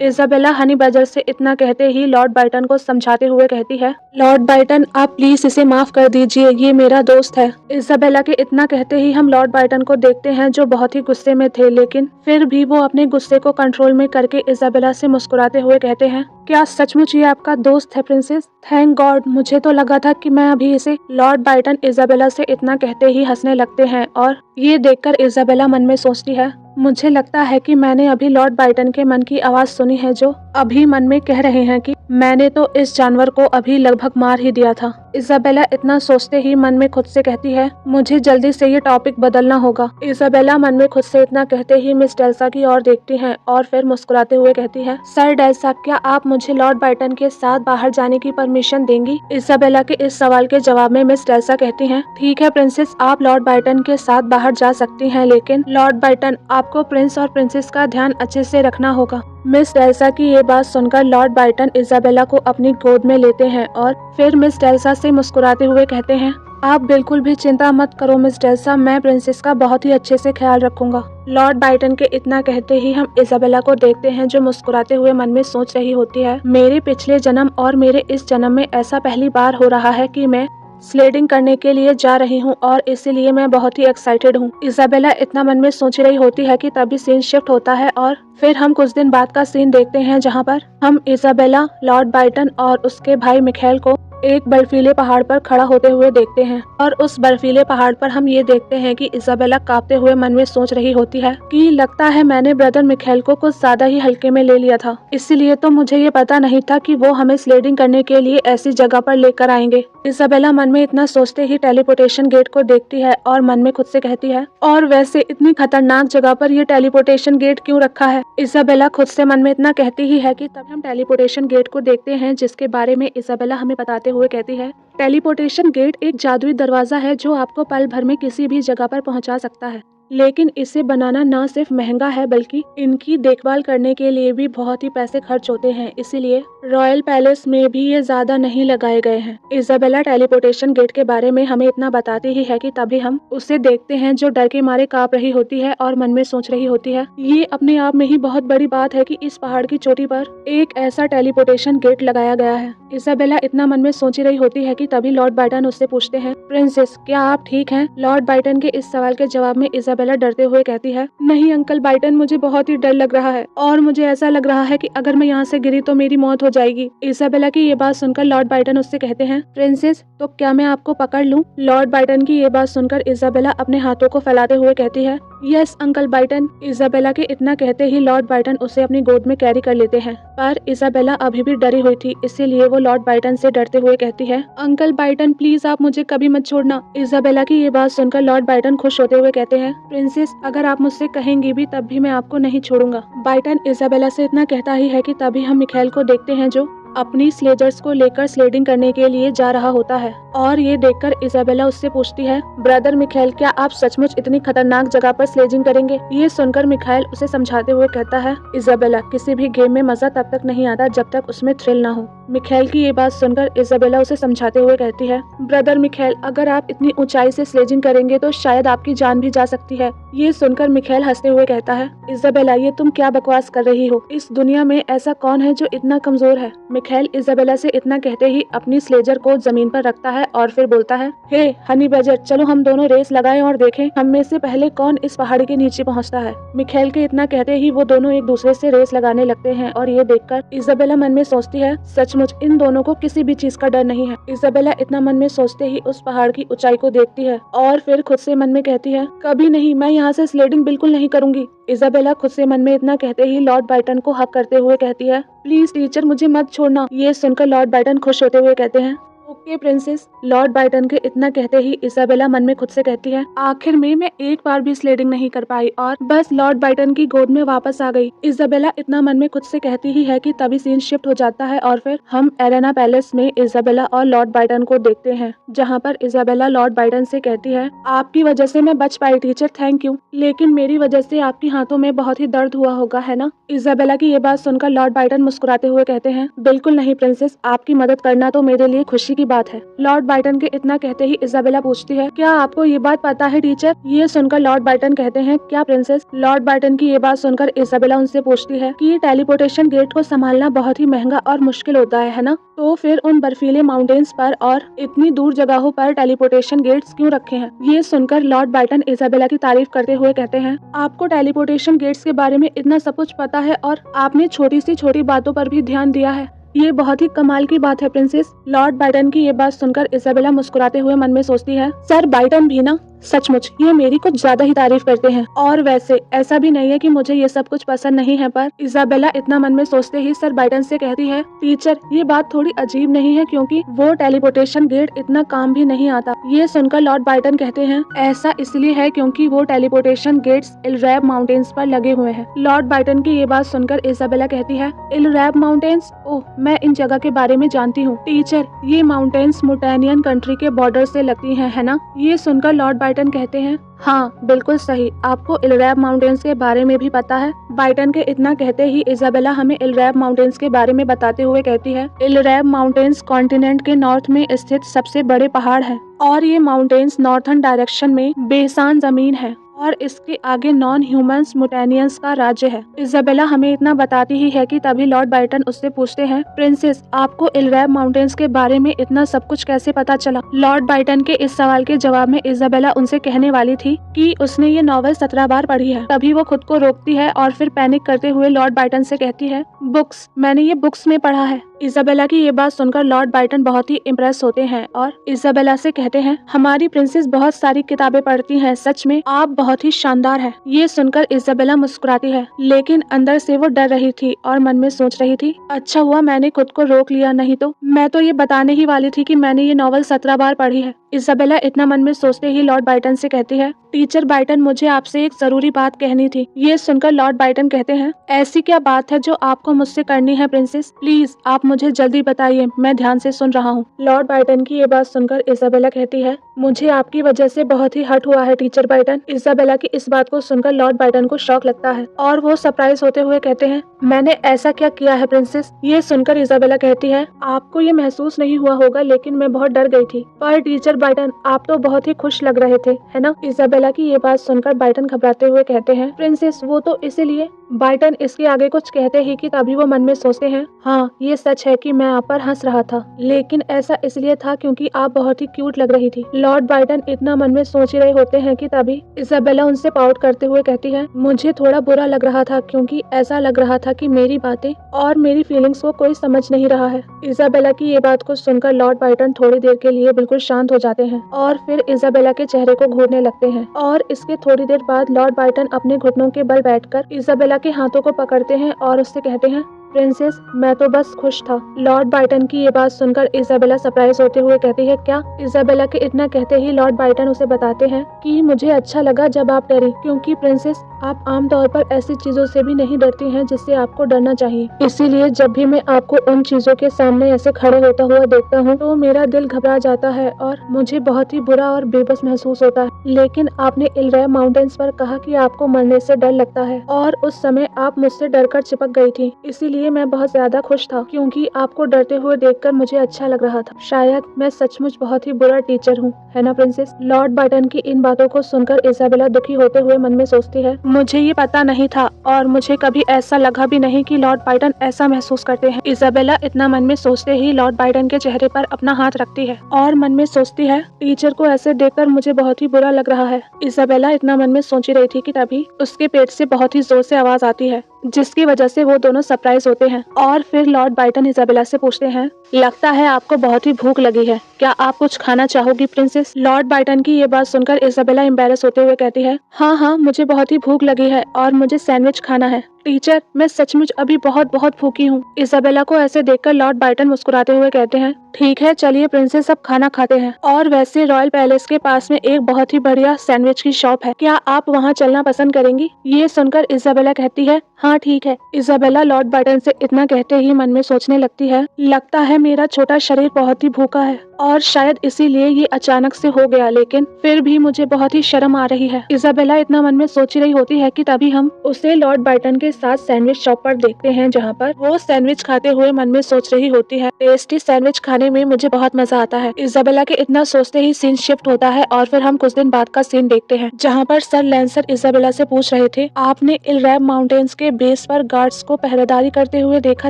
Isabella honey badger से इतना कहते ही लॉर्ड बाइटन को समझाते हुए कहती है, लॉर्ड बाइटन आप प्लीज इसे माफ कर दीजिए, ये मेरा दोस्त है। इजाबेला के इतना कहते ही हम लॉर्ड बाइटन को देखते हैं जो बहुत ही गुस्से में थे, लेकिन फिर भी वो अपने गुस्से को कंट्रोल में करके इजाबेला से मुस्कुराते हुए कहते हैं, क्या सचमुच ये आपका दोस्त है प्रिंसेस? थैंक गॉड, मुझे तो लगा था कि मैं अभी इसे। लॉर्ड बाइटन इजाबेला से इतना कहते ही हंसने लगते हैं और ये देखकर इजाबेला मन में सोचती है, मुझे लगता है कि मैंने अभी लॉर्ड बाइटन के मन की आवाज सुनी है जो अभी मन में कह रहे हैं कि मैंने तो इस जानवर को अभी लगभग मार ही दिया था। इजाबेला इतना सोचते ही मन में खुद से कहती है, मुझे जल्दी से ये टॉपिक बदलना होगा। इजाबेला मन में खुद से इतना कहते ही मिस डेल्सा की ओर देखती है और फिर मुस्कुराते हुए कहती है, सर डेल्सा, क्या आप मुझे लॉर्ड बाइटन के साथ बाहर जाने की परमिशन देंगी? इजाबेला के इस सवाल के जवाब में मिस डेल्सा कहती है, ठीक है प्रिंसेस, आप लॉर्ड बाइटन के साथ बाहर जा सकती हैं, लेकिन लॉर्ड बाइटन आपको प्रिंस और प्रिंसेस का ध्यान अच्छे से रखना होगा। मिस डेल्सा की ये बात सुनकर लॉर्ड बाइटन इजाबेला को अपनी गोद में लेते हैं और फिर मिस डेल्सा से मुस्कुराते हुए कहते हैं, आप बिल्कुल भी चिंता मत करो मिस डेल्सा, मैं प्रिंसेस का बहुत ही अच्छे से ख्याल रखूंगा। लॉर्ड बाइटन के इतना कहते ही हम इजाबेला को देखते हैं जो मुस्कुराते हुए मन में सोच रही होती है, मेरे पिछले जन्म और मेरे इस जन्म में ऐसा पहली बार हो रहा है कि मैं स्लेडिंग करने के लिए जा रही हूँ और इसीलिए मैं बहुत ही एक्साइटेड हूँ। इजाबेला इतना मन में सोच रही होती है कि तभी सीन शिफ्ट होता है और फिर हम कुछ दिन बाद का सीन देखते हैं जहाँ पर हम इजाबेला, लॉर्ड बाइटन और उसके भाई मिखेल को एक बर्फीले पहाड़ पर खड़ा होते हुए देखते हैं और उस बर्फीले पहाड़ पर हम ये देखते हैं कि इजाबेला कांपते हुए मन में सोच रही होती है कि लगता है मैंने ब्रदर मिखेल को कुछ ज्यादा ही हल्के में ले लिया था, इसीलिए तो मुझे ये पता नहीं था कि वो हमें स्लेडिंग करने के लिए ऐसी जगह पर लेकर आएंगे। इजाबेला मन में इतना सोचते ही टेलीपोर्टेशन गेट को देखती है और मन में खुद से कहती है, और वैसे इतनी खतरनाक जगह पर ये टेलीपोर्टेशन गेट क्यों रखा है? इजाबेला खुद से मन में इतना कहती ही है कि तब हम टेलीपोर्टेशन गेट को देखते हैं जिसके बारे में इजाबेला हमें बताते हुए कहती है, टेलीपोर्टेशन गेट एक जादुई दरवाजा है जो आपको पल भर में किसी भी जगह पर पहुंचा सकता है, लेकिन इसे बनाना न सिर्फ महंगा है बल्कि इनकी देखभाल करने के लिए भी बहुत ही पैसे खर्च होते हैं, इसीलिए रॉयल पैलेस में भी ये ज्यादा नहीं लगाए गए हैं। इजाबेला टेलीपोर्टेशन गेट के बारे में हमें इतना बताती ही है कि तभी हम उसे देखते हैं जो डर के मारे कांप रही होती है और मन में सोच रही होती है, ये अपने आप में ही बहुत बड़ी बात है कि इस पहाड़ की चोटी पर एक ऐसा टेलीपोर्टेशन गेट लगाया गया है। इजाबेला इतना मन में सोच रही होती है कि तभी लॉर्ड बाइटन उससे पूछते हैं, प्रिंसेस क्या आप ठीक हैं? लॉर्ड बाइटन के इस सवाल के जवाब में इजाबेला डरते हुए कहती है, नहीं अंकल बाइटन, मुझे बहुत ही डर लग रहा है और मुझे ऐसा लग रहा है कि अगर मैं यहाँ से गिरी तो मेरी मौत हो जाएगी। इजाबेला की ये बात सुनकर लॉर्ड बाइटन उससे कहते हैं, प्रिंसेस तो क्या मैं आपको पकड़ लूं? लॉर्ड बाइटन की ये बात सुनकर इजाबेला अपने हाथों को फैलाते हुए कहती है, यस अंकल बाइटन। इजाबेला के इतना कहते ही लॉर्ड बाइटन उसे अपनी गोद में कैरी कर लेते हैं, पर इजाबेला अभी भी डरी हुई थी, इसीलिए वो लॉर्ड बाइटन से डरते हुए कहती है, अंकल बाइटन प्लीज आप मुझे कभी मत छोड़ना। इजाबेला की ये बात सुनकर लॉर्ड बाइटन खुश होते हुए कहते हैं, प्रिंसेस अगर आप मुझसे कहेंगी भी तब भी मैं आपको नहीं छोड़ूंगा। बाइटन इजाबेला से इतना कहता ही है कि तभी हम मिखेल को देखते हैं जो अपनी स्लेजर्स को लेकर स्लेडिंग करने के लिए जा रहा होता है और ये देखकर इजाबेला उससे पूछती है, ब्रदर मिखेल क्या आप सचमुच इतनी खतरनाक जगह पर स्लेजिंग करेंगे? ये सुनकर मिखेल उसे समझाते हुए कहता है, इजाबेला किसी भी गेम में मजा तब तक नहीं आता जब तक उसमें थ्रिल ना हो। मिखेल की ये बात सुनकर इजाबेला उसे समझाते हुए कहती है, ब्रदर मिखेल अगर आप इतनी ऊंचाई से स्लेजिंग करेंगे तो शायद आपकी जान भी जा सकती है। ये सुनकर मिखेल हंसते हुए कहता है, इजाबेला ये तुम क्या बकवास कर रही हो? इस दुनिया में ऐसा कौन है जो इतना कमजोर है? मिखेल इजाबेला से इतना कहते ही अपनी स्लेजर को जमीन पर रखता है और फिर बोलता है, हे हनी बैजर चलो हम दोनों रेस लगाएं और देखें हम में से पहले कौन इस पहाड़ी के नीचे पहुंचता है। मिखेल के इतना कहते ही वो दोनों एक दूसरे से रेस लगाने लगते हैं और ये देखकर इजाबेला मन में सोचती है, सचमुच इन दोनों को किसी भी चीज का डर नहीं है। इजाबेला इतना मन में सोचते ही उस पहाड़ की ऊंचाई को देखती है और फिर खुद से मन में कहती है, कभी नहीं, मैं यहाँ से स्लेडिंग बिल्कुल नहीं करूंगी। इजाबेला खुद से मन में इतना कहते ही लॉर्ड बाइटन को हक करते हुए कहती है, प्लीज टीचर मुझे मत छोड़ना। ये सुनकर लॉर्ड बाइटन खुश होते हुए कहते हैं, ओके प्रिंसेस। लॉर्ड बाइटन के इतना कहते ही इजाबेला मन में खुद से कहती है, आखिर में मैं एक बार भी स्लेडिंग नहीं कर पाई और बस लॉर्ड बाइटन की गोद में वापस आ गई। इजाबेला इतना मन में खुद से कहती ही है कि तभी सीन शिफ्ट हो जाता है और फिर हम एरेना पैलेस में इजाबेला और लॉर्ड बाइटन को देखते हैं जहाँ पर इजाबेला लॉर्ड बाइटन से कहती है, आपकी वजह से मैं बच पाई टीचर, थैंक यू, लेकिन मेरी वजह से आपके हाथों में बहुत ही दर्द हुआ होगा है ना? इजाबेला की ये बात सुनकर लॉर्ड बाइटन मुस्कुराते हुए कहते हैं, बिल्कुल नहीं प्रिंसेस, आपकी मदद करना तो मेरे लिए खुशी की बात है। लॉर्ड बाइटन के इतना कहते ही इजाबेला पूछती है, क्या आपको ये बात पता है टीचर? ये सुनकर लॉर्ड बाइटन कहते हैं, क्या प्रिंसेस? लॉर्ड बाइटन की ये बात सुनकर इजाबेला उनसे पूछती है कि टेलीपोर्टेशन गेट को संभालना बहुत ही महंगा और मुश्किल होता है ना? तो फिर उन बर्फीले माउंटेन्स पर और इतनी दूर जगहों पर टेलीपोर्टेशन गेट्स क्यों रखे हैं? ये सुनकर लॉर्ड बाइटन इजाबेला की तारीफ करते हुए कहते हैं, आपको टेलीपोर्टेशन गेट्स के बारे में इतना सब कुछ पता है और आपने छोटी सी छोटी बातों पर भी ध्यान दिया है। ये बहुत ही कमाल की बात है प्रिंसेस। लॉर्ड बाइटन की ये बात सुनकर इजाबेला मुस्कुराते हुए मन में सोचती है, सर बाइटन भी ना सचमुच ये मेरी कुछ ज्यादा ही तारीफ करते हैं। और वैसे ऐसा भी नहीं है कि मुझे ये सब कुछ पसंद नहीं है, पर इजाबेला इतना मन में सोचते ही सर बाइटन से कहती है, टीचर ये बात थोड़ी अजीब नहीं है क्योंकि वो टेलीपोर्टेशन गेट इतना काम भी नहीं आता। ये सुनकर लॉर्ड बाइटन कहते हैं, ऐसा इसलिए है क्योंकि वो टेलीपोर्टेशन गेट्स इलरैब माउंटेन्स पर लगे हुए हैं। लॉर्ड बाइटन की ये बात सुनकर इजाबेला कहती है, इलरैब माउंटेन्स? ओह, मैं इन जगह के बारे में जानती हूँ टीचर, ये माउंटेन्स मुटेनियन कंट्री के बॉर्डर से लगती है ना? ये सुनकर लॉर्ड बाइटन कहते हैं, हाँ बिल्कुल सही, आपको इलरैब माउंटेन्स के बारे में भी पता है। बाइटन के इतना कहते ही इजाबेला हमें इलरैब माउंटेन्स के बारे में बताते हुए कहती है, इलरैब माउंटेन्स कॉन्टिनेंट के नॉर्थ में स्थित सबसे बड़े पहाड़ है और ये माउंटेन्स नॉर्थर्न डायरेक्शन में बेसान जमीन है और इसके आगे नॉन ह्यूमंस मुटेनियंस का राज्य है। इजाबेला हमें इतना बताती ही है कि तभी लॉर्ड बाइटन उससे पूछते हैं, प्रिंसेस आपको इलरैब माउंटेन्स के बारे में इतना सब कुछ कैसे पता चला? लॉर्ड बाइटन के इस सवाल के जवाब में इजाबेला उनसे कहने वाली थी कि उसने ये नॉवेल 17 बार पढ़ी है। तभी वो खुद को रोकती है और फिर पैनिक करते हुए लॉर्ड बाइटन से कहती है, बुक्स, मैंने ये बुक्स में पढ़ा है। इजाबेला की ये बात सुनकर लॉर्ड बाइटन बहुत ही इम्प्रेस होते हैं और इजाबेला से कहते हैं, हमारी प्रिंसेस बहुत सारी किताबें पढ़ती हैं, सच में आप बहुत ही शानदार है। ये सुनकर इजाबेला मुस्कुराती है, लेकिन अंदर से वो डर रही थी और मन में सोच रही थी, अच्छा हुआ मैंने खुद को रोक लिया, नहीं तो मैं तो ये बताने ही वाली थी कि मैंने ये नॉवेल 17 बार पढ़ी है। इजाबेला इतना मन में सोचते ही लॉर्ड बाइटन से कहती है, टीचर बाइटन मुझे आपसे एक जरूरी बात कहनी थी। ये सुनकर लॉर्ड बाइटन कहते हैं, ऐसी क्या बात है जो आपको मुझसे करनी है प्रिंसेस? प्लीज आप मुझे जल्दी बताइए, मैं ध्यान से सुन रहा हूँ। लॉर्ड बाइटन की ये बात सुनकर इजाबेला कहती है, मुझे आपकी वजह से बहुत ही हर्ट हुआ है टीचर बाइटन। इजाबेला की इस बात को सुनकर लॉर्ड बाइटन को शॉक लगता है और वो सरप्राइज होते हुए कहते हैं, मैंने ऐसा क्या किया है प्रिंसेस? ये सुनकर इजाबेला कहती है, आपको ये महसूस नहीं हुआ होगा लेकिन मैं बहुत डर गई थी, पर टीचर बाइटन आप तो बहुत ही खुश लग रहे थे, है ना? इजाबेला की ये बात सुनकर बाइटन घबराते हुए कहते हैं, प्रिंसेस वो तो इसीलिए। बाइटन इसके आगे कुछ कहते ही कि तभी वो मन में सोचते हैं, हाँ ये सच है कि मैं आप पर हंस रहा था, लेकिन ऐसा इसलिए था क्योंकि आप बहुत ही क्यूट लग रही थी। लॉर्ड बाइटन इतना मन में सोच ही रहे होते हैं कि तभी इजाबेला उनसे पाउट करते हुए कहती है, मुझे थोड़ा बुरा लग रहा था क्योंकि ऐसा लग रहा था कि मेरी बातें और मेरी फीलिंग्स को कोई समझ नहीं रहा है। इजाबेला की ये बात को सुनकर लॉर्ड बाइटन थोड़ी देर के लिए बिल्कुल शांत हो जाते हैं और फिर इजाबेला के चेहरे को घूरने लगते हैं और इसके थोड़ी देर बाद लॉर्ड बाइटन अपने घुटनों के बल बैठकर इजाबेला के हाथों को पकड़ते हैं और उससे कहते हैं, प्रिंसेस मैं तो बस खुश था। लॉर्ड बाइटन की ये बात सुनकर इजाबेला सरप्राइज होते हुए कहती है, क्या? इजाबेला के इतना कहते ही लॉर्ड बाइटन उसे बताते हैं कि मुझे अच्छा लगा जब आप डरी, क्योंकि प्रिंसेस आप आमतौर पर ऐसी चीजों से भी नहीं डरती हैं जिससे आपको डरना चाहिए। इसीलिए जब भी मैं आपको उन चीजों के सामने ऐसे खड़े होता हुआ देखता हूँ तो मेरा दिल घबरा जाता है और मुझे बहुत ही बुरा और बेबस महसूस होता है। लेकिन आपने इलरैब माउंटेन्स पर कहा कि आपको मरने से डर लगता है और उस समय आप मुझसे डरकर चिपक गई थी, इसीलिए मैं बहुत ज्यादा खुश था क्योंकि आपको डरते हुए देखकर मुझे अच्छा लग रहा था। शायद मैं सचमुच बहुत ही बुरा टीचर हूँ, है ना प्रिंसेस? लॉर्ड बाइटन की इन बातों को सुनकर इजाबेला दुखी होते हुए मन में सोचती है, मुझे ये पता नहीं था और मुझे कभी ऐसा लगा भी नहीं कि लॉर्ड बाइटन ऐसा महसूस करते हैं। इजाबेला इतना मन में सोचते ही लॉर्ड बाइटन के चेहरे पर अपना हाथ रखती है और मन में सोचती है, टीचर को ऐसे देखकर मुझे बहुत ही बुरा लग रहा है। इजाबेला इतना मन में सोच रही थी कि तभी उसके पेट से बहुत ही जोर से आवाज आती है, जिसकी वजह से वो दोनों सरप्राइज होते हैं और फिर लॉर्ड बाइटन इजाबेला से पूछते हैं, लगता है आपको बहुत ही भूख लगी है, क्या आप कुछ खाना चाहोगी प्रिंसेस? लॉर्ड बाइटन की ये बात सुनकर इजाबेला एम्बैरेस होते हुए कहती है, हाँ हाँ मुझे बहुत ही भूख लगी है और मुझे सैंडविच खाना है। टीचर मैं सचमुच अभी बहुत बहुत भूखी हूँ। इजाबेला को ऐसे देखकर लॉर्ड बाइटन मुस्कुराते हुए कहते हैं, ठीक है चलिए प्रिंसेस अब खाना खाते हैं। और वैसे रॉयल पैलेस के पास में एक बहुत ही बढ़िया सैंडविच की शॉप है, क्या आप वहाँ चलना पसंद करेंगी? ये सुनकर इजाबेला कहती है, हाँ ठीक है। इजाबेला लॉर्ड बाइटन से इतना कहते ही मन में सोचने लगती है, लगता है मेरा छोटा शरीर बहुत ही भूखा है और शायद इसीलिए ये अचानक से हो गया, लेकिन फिर भी मुझे बहुत ही शर्म आ रही है। इजाबेला इतना मन में सोच रही होती है कि तभी हम उसे लॉर्ड बाइटन के साथ सैंडविच शॉप पर देखते हैं, जहाँ पर वो सैंडविच खाते हुए मन में सोच रही होती है, टेस्टी सैंडविच खाने बनाने में मुझे बहुत मजा आता है। इजाबेला के इतना सोचते ही सीन शिफ्ट होता है और फिर हम कुछ दिन बाद का सीन देखते हैं, जहाँ पर सर लैंसर इजाबेला से पूछ रहे थे, आपने इलरैब माउंटेन्स के बेस पर गार्ड्स को पहरेदारी करते हुए देखा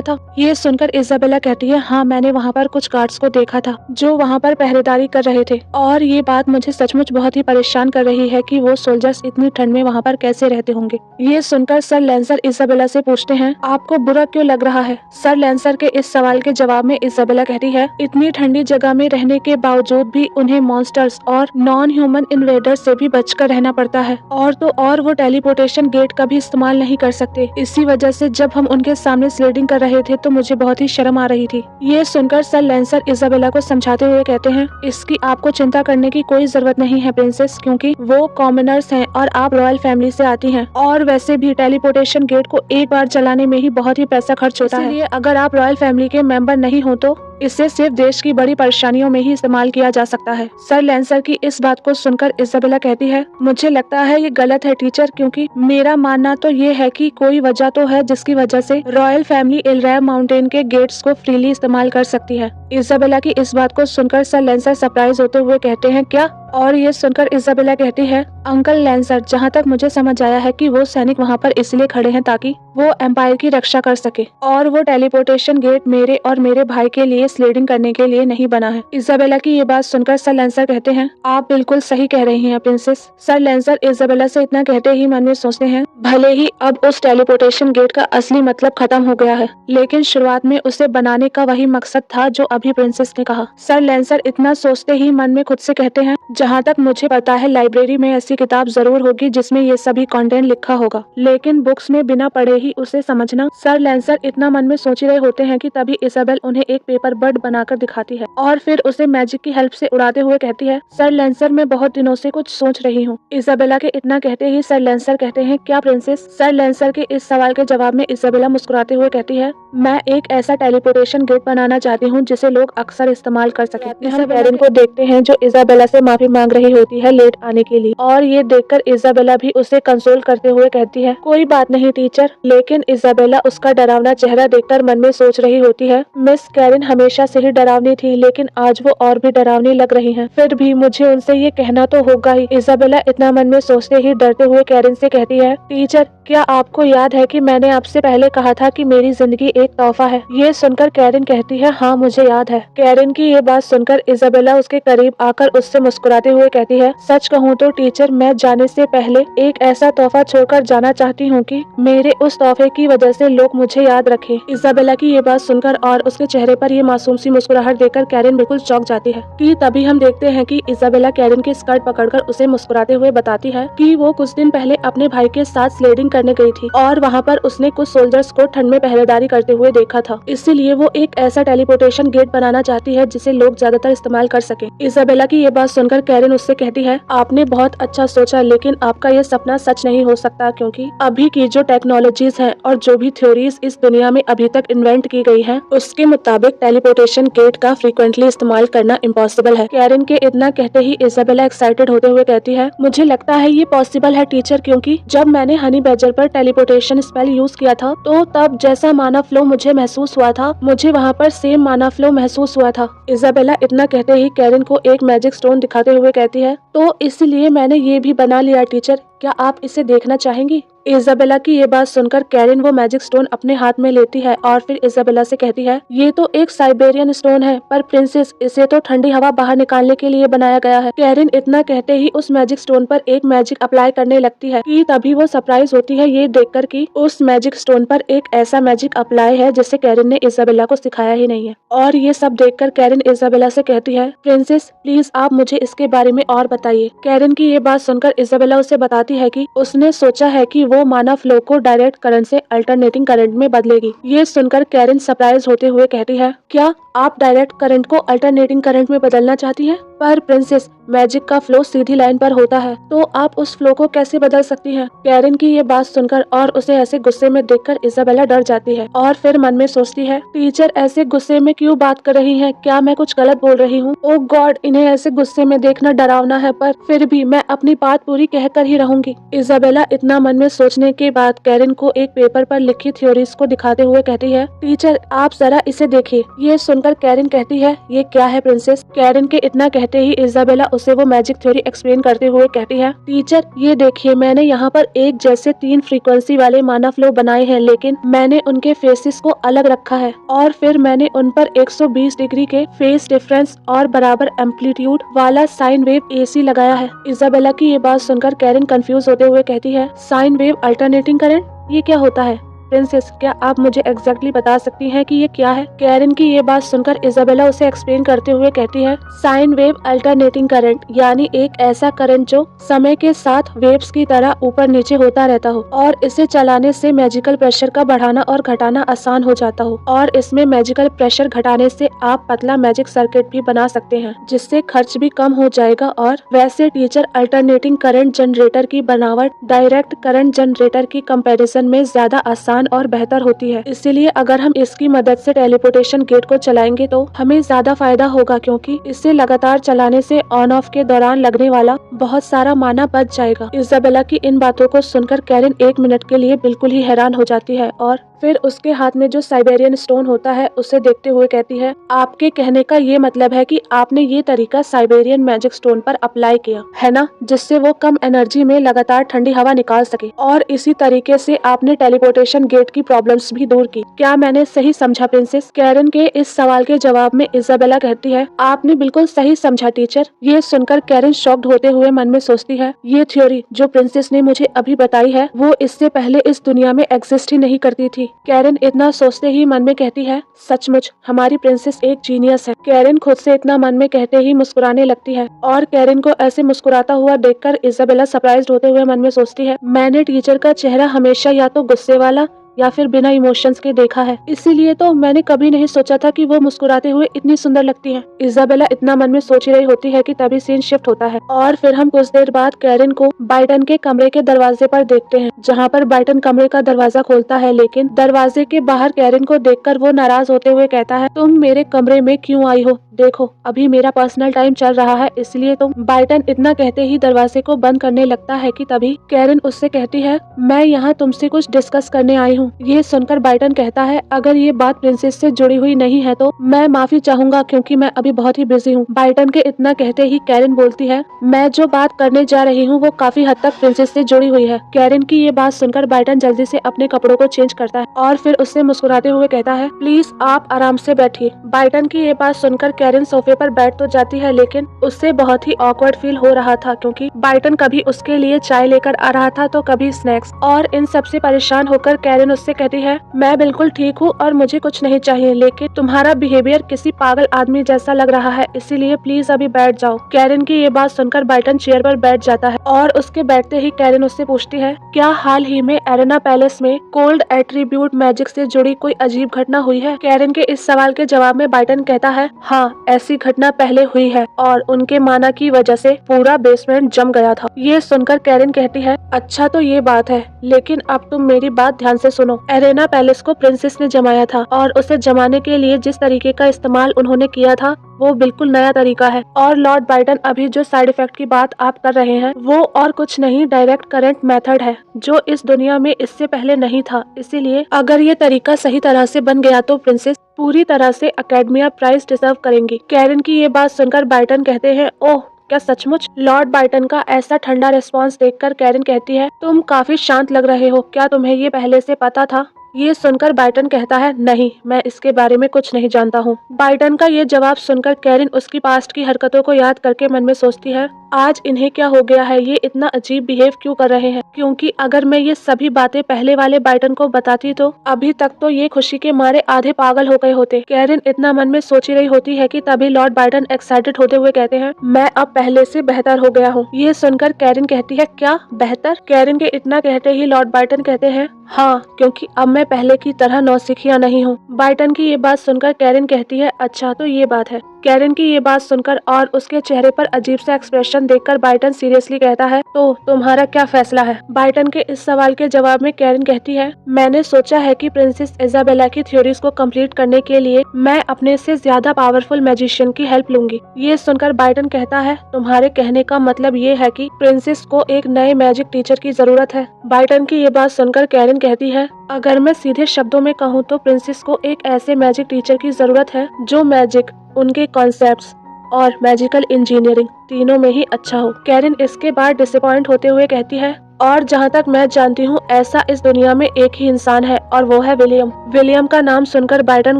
था? ये सुनकर इजाबेला कहती है, हाँ, मैंने वहाँ पर कुछ गार्ड्स को देखा था जो वहाँ पर पहरेदारी कर रहे थे, और ये बात मुझे सचमुच बहुत ही परेशान कर रही है कि वो सोल्जर्स इतनी ठंड में वहाँ पर कैसे रहते होंगे। ये सुनकर सर लैंसर इजाबेला से पूछते हैं, आपको बुरा क्यों लग रहा है? सर लैंसर के इस सवाल के जवाब में इजाबेला कहती है, इतनी ठंडी जगह में रहने के बावजूद भी उन्हें मॉन्स्टर्स और नॉन ह्यूमन इन्वेडर्स से भी बचकर रहना पड़ता है, और तो और वो टेलीपोर्टेशन गेट का भी इस्तेमाल नहीं कर सकते। इसी वजह से जब हम उनके सामने स्लेडिंग कर रहे थे तो मुझे बहुत ही शर्म आ रही थी। ये सुनकर सर लैंसर इजाबेला को समझाते हुए कहते हैं, इसकी आपको चिंता करने की कोई जरूरत नहीं है प्रिंसेस, क्योंकि वो कॉमनर्स हैं और आप रॉयल फैमिली से आती हैं, और वैसे भी टेलीपोर्टेशन गेट को एक बार चलाने में ही बहुत ही पैसा खर्च होता है। इसलिए अगर आप रॉयल फैमिली के मेंबर नहीं हो तो इसे सिर्फ देश की बड़ी परेशानियों में ही इस्तेमाल किया जा सकता है। सर लैंसर की इस बात को सुनकर इजाबेला कहती है, मुझे लगता है ये गलत है टीचर, क्योंकि मेरा मानना तो ये है कि कोई वजह तो है जिसकी वजह से रॉयल फैमिली इलरैब माउंटेन के गेट्स को फ्रीली इस्तेमाल कर सकती है। इजाबेला की इस बात को सुनकर सर लैंसर सरप्राइज होते हुए कहते हैं, क्या? और ये सुनकर इजाबेला कहती है, अंकल लैंसर, जहाँ तक मुझे समझ आया है कि वो सैनिक वहाँ पर इसलिए खड़े हैं ताकि वो एम्पायर की रक्षा कर सके, और वो टेलीपोर्टेशन गेट मेरे और मेरे भाई के लिए स्लेडिंग करने के लिए नहीं बना है। इजाबेला की ये बात सुनकर सर लैंसर कहते हैं, आप बिल्कुल सही कह रही हैं प्रिंसेस। सर लैंसर इजाबेला से इतना कहते ही मन में सोचते हैं, भले ही अब उस टेलीपोर्टेशन गेट का असली मतलब खत्म हो गया है, लेकिन शुरुआत में उसे बनाने का वही मकसद था जो अभी प्रिंसेस ने कहा। सर लैंसर इतना सोचते ही मन में खुद से कहते हैं, जहाँ तक मुझे पता है लाइब्रेरी में ऐसी किताब जरूर होगी जिसमें ये सभी कंटेंट लिखा होगा, लेकिन बुक्स में बिना पढ़े ही उसे समझना। सर लैंसर इतना मन में सोच रहे होते हैं कि तभी इजाबेल उन्हें एक पेपर बर्ड बनाकर दिखाती है और फिर उसे मैजिक की हेल्प से उड़ाते हुए कहती है, सर लैंसर, मैं बहुत दिनों से कुछ सोच रही हूँ। इजाबेला के इतना कहते ही सर लैंसर कहते हैं, क्या प्रिंसेस? सर लैंसर के इस सवाल के जवाब में इजाबेला मुस्कुराते हुए कहती है, मैं एक ऐसा टेलीपोर्टेशन गेट बनाना चाहती हूँ जिसे लोग अक्सर इस्तेमाल कर सके। हम कैरन को देखते हैं जो इजाबेला से माफी मांग रही होती है लेट आने के लिए, और ये देखकर इजाबेला भी उसे कंसोल करते हुए कहती है, कोई बात नहीं टीचर। लेकिन इजाबेला उसका डरावना चेहरा देखकर मन में सोच रही होती है, मिस कैरन हमेशा से ही डरावनी थी, लेकिन आज वो और भी डरावनी लग रही हैं। फिर भी मुझे उनसे ये कहना तो होगा ही। इजाबेला इतना मन में सोचते ही डरते हुए कैरन से कहती है, टीचर, क्या आपको याद है कि मैंने आपसे पहले कहा था कि मेरी जिंदगी एक तोहफा है? ये सुनकर कैरन कहती है, हाँ, मुझे याद है। कैरन की ये बात सुनकर इजाबेला उसके करीब आकर उससे मुस्कुराते हुए कहती है, सच कहूँ तो टीचर, मैं जाने से पहले एक ऐसा तोहफा छोड़कर जाना चाहती हूँ कि मेरे उस तोहफे की वजह से लोग मुझे याद रखें। इजाबेला की ये बात सुनकर और उसके चेहरे पर ये मासूम सी मुस्कुराहट देखकर कैरन बिल्कुल चौंक जाती है। कि तभी हम देखते हैं कि इजाबेला कैरन की स्कर्ट पकड़कर उसे मुस्कुराते हुए बताती है कि वो कुछ दिन पहले अपने भाई के साथ स्लेडिंग करने गई थी और वहाँ पर उसने कुछ सोल्जर्स को ठंड में पहरेदारी करते हुए देखा था, इसीलिए वो एक ऐसा टेलीपोर्टेशन गेट बनाना चाहती है जिसे लोग ज्यादातर इस्तेमाल कर सके। इजाबेला की ये बात सुनकर कैरन उससे कहती है, आपने बहुत अच्छा सोचा, लेकिन आपका ये सपना सच नहीं हो सकता, क्योंकि अभी की जो टेक्नोलॉजीज है और जो भी थ्योरीज इस दुनिया में अभी तक इन्वेंट की गई है, उसके मुताबिक टेलीपोर्टेशन गेट का फ्रीक्वेंटली इस्तेमाल करना इम्पॉसिबल है। कैरन के इतना कहते ही इजाबेला एक्साइटेड होते हुए कहती है, मुझे लगता है ये पॉसिबल है टीचर, क्योंकि जब मैंने हनी बैजर पर टेलीपोर्टेशन स्पेल यूज किया था तो तब जैसा माना फ्लो मुझे महसूस हुआ था, मुझे वहाँ पर सेम माना फ्लो महसूस हुआ था। इजाबेला इतना कहते ही कैरन को एक मैजिक स्टोन दिखाते हुए कहती है, तो इसलिए मैंने ये भी बना लिया टीचर, क्या आप इसे देखना चाहेंगी? इजाबेला की ये बात सुनकर कैरन वो मैजिक स्टोन अपने हाथ में लेती है और फिर इजाबेला से कहती है, ये तो एक साइबेरियन स्टोन है, पर प्रिंसेस, इसे तो ठंडी हवा बाहर निकालने के लिए बनाया गया है। कैरन इतना कहते ही उस मैजिक स्टोन पर एक मैजिक अप्लाई करने लगती है कि तभी वो सरप्राइज होती है ये देखकर कि उस मैजिक स्टोन पर एक ऐसा मैजिक अप्लाई है जिसे कैरन ने इजाबेला को सिखाया ही नहीं है। और ये सब देखकर कैरन इजाबेला से कहती है, प्रिंसेस, प्लीज आप मुझे इसके बारे में और बताइए। कैरन की ये बात सुनकर इजाबेला उसे बताती है कि उसने सोचा है कि वो माना फ्लो को डायरेक्ट करंट से अल्टरनेटिंग करंट में बदलेगी। ये सुनकर कैरन सरप्राइज होते हुए कहती है, क्या आप डायरेक्ट करंट को अल्टरनेटिंग करंट में बदलना चाहती हैं? पर प्रिंसेस, मैजिक का फ्लो सीधी लाइन पर होता है, तो आप उस फ्लो को कैसे बदल सकती हैं? कैरन की ये बात सुनकर और उसे ऐसे गुस्से में देखकर इजाबेला डर जाती है और फिर मन में सोचती है, टीचर ऐसे गुस्से में क्यों बात कर रही हैं? क्या मैं कुछ गलत बोल रही हूँ? ओ गॉड, इन्हें ऐसे गुस्से में देखना डरावना है, पर फिर भी मैं अपनी बात पूरी कहकर ही रहूंगी। इजाबेला इतना मन में सोचने के बाद कैरन को एक पेपर पर लिखी थ्योरीज को दिखाते हुए कहती है, टीचर आप जरा इसे देखिए। ये सुनकर कैरन कहती है, ये क्या है प्रिंसेस? कैरन के इतना कहते ही इजाबेला उसे वो मैजिक थ्योरी एक्सप्लेन करते हुए कहती है, टीचर ये देखिए, मैंने यहाँ पर एक जैसे 3 फ्रीक्वेंसी वाले माना फ्लो बनाए हैं, लेकिन मैंने उनके फेसेस को अलग रखा है और फिर मैंने उन पर 120 डिग्री के फेस डिफरेंस और बराबर एम्पलीट्यूड वाला साइन वेव एसी लगाया है। इजाबेला की ये बात सुनकर कैरन कंफ्यूज होते हुए कहती है, साइन वेव अल्टरनेटिंग करंट, ये क्या होता है? प्रिंसेस, क्या आप मुझे एग्जैक्टली बता सकती हैं कि ये क्या है? कैरन की ये बात सुनकर इजाबेला उसे एक्सप्लेन करते हुए कहती है, साइन वेव अल्टरनेटिंग करंट यानी एक ऐसा करंट जो समय के साथ वेव्स की तरह ऊपर नीचे होता रहता हो और इसे चलाने से मैजिकल प्रेशर का बढ़ाना और घटाना आसान हो जाता हो, और इसमें मैजिकल प्रेशर घटाने से आप पतला मैजिक सर्किट भी बना सकते हैं, जिससे खर्च भी कम हो जाएगा। और वैसे टीचर, अल्टरनेटिंग करंट जनरेटर की बनावट डायरेक्ट करंट जनरेटर की कंपैरिजन में ज्यादा आसान और बेहतर होती है, इसीलिए अगर हम इसकी मदद से टेलीपोर्टेशन गेट को चलाएंगे तो हमें ज्यादा फायदा होगा, क्योंकि इसे लगातार चलाने से ऑन ऑफ के दौरान लगने वाला बहुत सारा माना बच जाएगा। इजाबेला की इन बातों को सुनकर कैरन 1 मिनट के लिए बिल्कुल ही हैरान हो जाती है और फिर उसके हाथ में जो साइबेरियन स्टोन होता है उसे देखते हुए कहती है, आपके कहने का ये मतलब है कि आपने ये तरीका साइबेरियन मैजिक स्टोन पर अप्लाई किया है ना, जिससे वो कम एनर्जी में लगातार ठंडी हवा निकाल सके, और इसी तरीके से आपने टेलीपोर्टेशन गेट की प्रॉब्लम्स भी दूर की। क्या मैंने सही समझा प्रिंसेस? कैरन के इस सवाल के जवाब में इजाबेला कहती है, आपने बिल्कुल सही समझा टीचर। ये सुनकर कैरन शॉक्ड होते हुए मन में सोचती है, ये थ्योरी जो प्रिंसेस ने मुझे अभी बताई है वो इससे पहले इस दुनिया में एग्जिस्ट ही नहीं करती थी। कैरन इतना सोचते ही मन में कहती है, सचमुच हमारी प्रिंसेस एक जीनियस है। कैरन खुद से इतना मन में कहते ही मुस्कुराने लगती है और कैरन को ऐसे मुस्कुराता हुआ देखकर इजाबेला सरप्राइज्ड होते हुए मन में सोचती है, मैंने टीचर का चेहरा हमेशा या तो गुस्से वाला या फिर बिना इमोशंस के देखा है, इसीलिए तो मैंने कभी नहीं सोचा था कि वो मुस्कुराते हुए इतनी सुंदर लगती है। इजाबेला इतना मन में सोच रही होती है कि तभी सीन शिफ्ट होता है और फिर हम कुछ देर बाद कैरन को बाइटन के कमरे के दरवाजे पर देखते हैं, जहाँ पर बाइटन कमरे का दरवाजा खोलता है, लेकिन दरवाजे के बाहर कैरन को देखकर वो नाराज होते हुए कहता है, तुम मेरे कमरे में क्यों आई हो? देखो अभी मेरा पर्सनल टाइम चल रहा है, इसलिए तुम। बाइटन इतना कहते ही दरवाजे को बंद करने लगता है कि तभी कैरन उससे कहती है, मैं यहाँ तुमसे कुछ डिस्कस करने आई हूँ। ये सुनकर बाइटन कहता है, अगर ये बात प्रिंसेस से जुड़ी हुई नहीं है तो मैं माफी चाहूंगा, क्योंकि मैं अभी बहुत ही बिजी हूँ। बाइटन के इतना कहते ही कैरन बोलती है, मैं जो बात करने जा रही हूँ वो काफी हद तक प्रिंसेस से जुड़ी हुई है। कैरन की ये बात सुनकर बाइटन जल्दी से अपने कपड़ों को चेंज करता है और फिर उससे मुस्कुराते हुए कहता है, प्लीज आप आराम से बैठिए। बाइटन की ये बात सुनकर कैरन सोफे पर बैठ तो जाती है, लेकिन उससे बहुत ही ऑकवर्ड फील हो रहा था, क्योंकि बाइटन कभी उसके लिए चाय लेकर आ रहा था तो कभी स्नैक्स, और इन सब से परेशान होकर कैरन उससे कहती है, मैं बिल्कुल ठीक हूँ और मुझे कुछ नहीं चाहिए, लेकिन तुम्हारा बिहेवियर किसी पागल आदमी जैसा लग रहा है, इसीलिए प्लीज अभी बैठ जाओ। कैरन की ये बात सुनकर बाइटन चेयर पर बैठ जाता है और उसके बैठते ही कैरन उससे पूछती है, क्या हाल ही में एरेना पैलेस में कोल्ड एट्रीब्यूट मैजिक से जुड़ी कोई अजीब घटना हुई है? कैरन के इस सवाल के जवाब में बाइटन कहता है, हाँ ऐसी घटना पहले हुई है और उनके माना की वजह से पूरा बेसमेंट जम गया था। ये सुनकर कैरन कहती है, अच्छा तो ये बात है, लेकिन अब तुम मेरी बात ध्यान से सुनो। एरेना पैलेस को प्रिंसेस ने जमाया था और उसे जमाने के लिए जिस तरीके का इस्तेमाल उन्होंने किया था वो बिल्कुल नया तरीका है, और लॉर्ड बाइटन अभी जो साइड इफेक्ट की बात आप कर रहे हैं वो और कुछ नहीं, डायरेक्ट करंट मेथड है जो इस दुनिया में इससे पहले नहीं था। इसीलिए अगर ये तरीका सही तरह से बन गया तो प्रिंसेस पूरी तरह से अकेडमिया प्राइज डिजर्व करेंगी। कैरन की ये बात सुनकर बाइटन कहते हैं, ओह क्या सचमुच? लॉर्ड बाइटन का ऐसा ठंडा रिस्पांस देखकर कैरन कहती है, तुम काफी शांत लग रहे हो, क्या तुम्हें ये पहले से पता था? ये सुनकर बाइटन कहता है, नहीं मैं इसके बारे में कुछ नहीं जानता हूँ। बाइटन का ये जवाब सुनकर कैरन उसकी पास्ट की हरकतों को याद करके मन में सोचती है, आज इन्हें क्या हो गया है, ये इतना अजीब बिहेव क्यों कर रहे हैं? क्योंकि अगर मैं ये सभी बातें पहले वाले बाइटन को बताती तो अभी तक तो ये खुशी के मारे आधे पागल हो गए होते। कैरन इतना मन में सोच रही होती है कि तभी लॉर्ड बाइटन एक्साइटेड होते हुए कहते हैं, मैं अब पहले से बेहतर हो गया हूँ। ये सुनकर कैरन कहती है, क्या बेहतर? कैरन के इतना कहते ही लॉर्ड बाइटन कहते हैं, हाँ क्योंकि अब मैं पहले की तरह नौसिखिया नहीं हूँ। बाइटन की ये बात सुनकर कैरन कहती है, अच्छा तो ये बात है। कैरन की ये बात सुनकर और उसके चेहरे पर अजीब सा एक्सप्रेशन देखकर बाइटन सीरियसली कहता है, तो तुम्हारा क्या फैसला है? बाइटन के इस सवाल के जवाब में कैरन कहती है, मैंने सोचा है कि प्रिंसेस इजाबेला की थ्योरीज को कंप्लीट करने के लिए मैं अपने से ज्यादा पावरफुल मैजिशियन की हेल्प लूंगी। ये सुनकर बाइटन कहता है, तुम्हारे कहने का मतलब ये है कि प्रिंसेस को एक नए मैजिक टीचर की जरूरत है। बाइटन की ये बात सुनकर कैरन कहती है, अगर मैं सीधे शब्दों में कहूँ तो प्रिंसेस को एक ऐसे मैजिक टीचर की जरूरत है जो मैजिक, उनके कॉन्सेप्ट्स और मैजिकल इंजीनियरिंग तीनों में ही अच्छा हो। कैरन इसके बाद डिसअपॉइंट होते हुए कहती है, और जहाँ तक मैं जानती हूँ ऐसा इस दुनिया में एक ही इंसान है और वो है विलियम। विलियम का नाम सुनकर बाइटन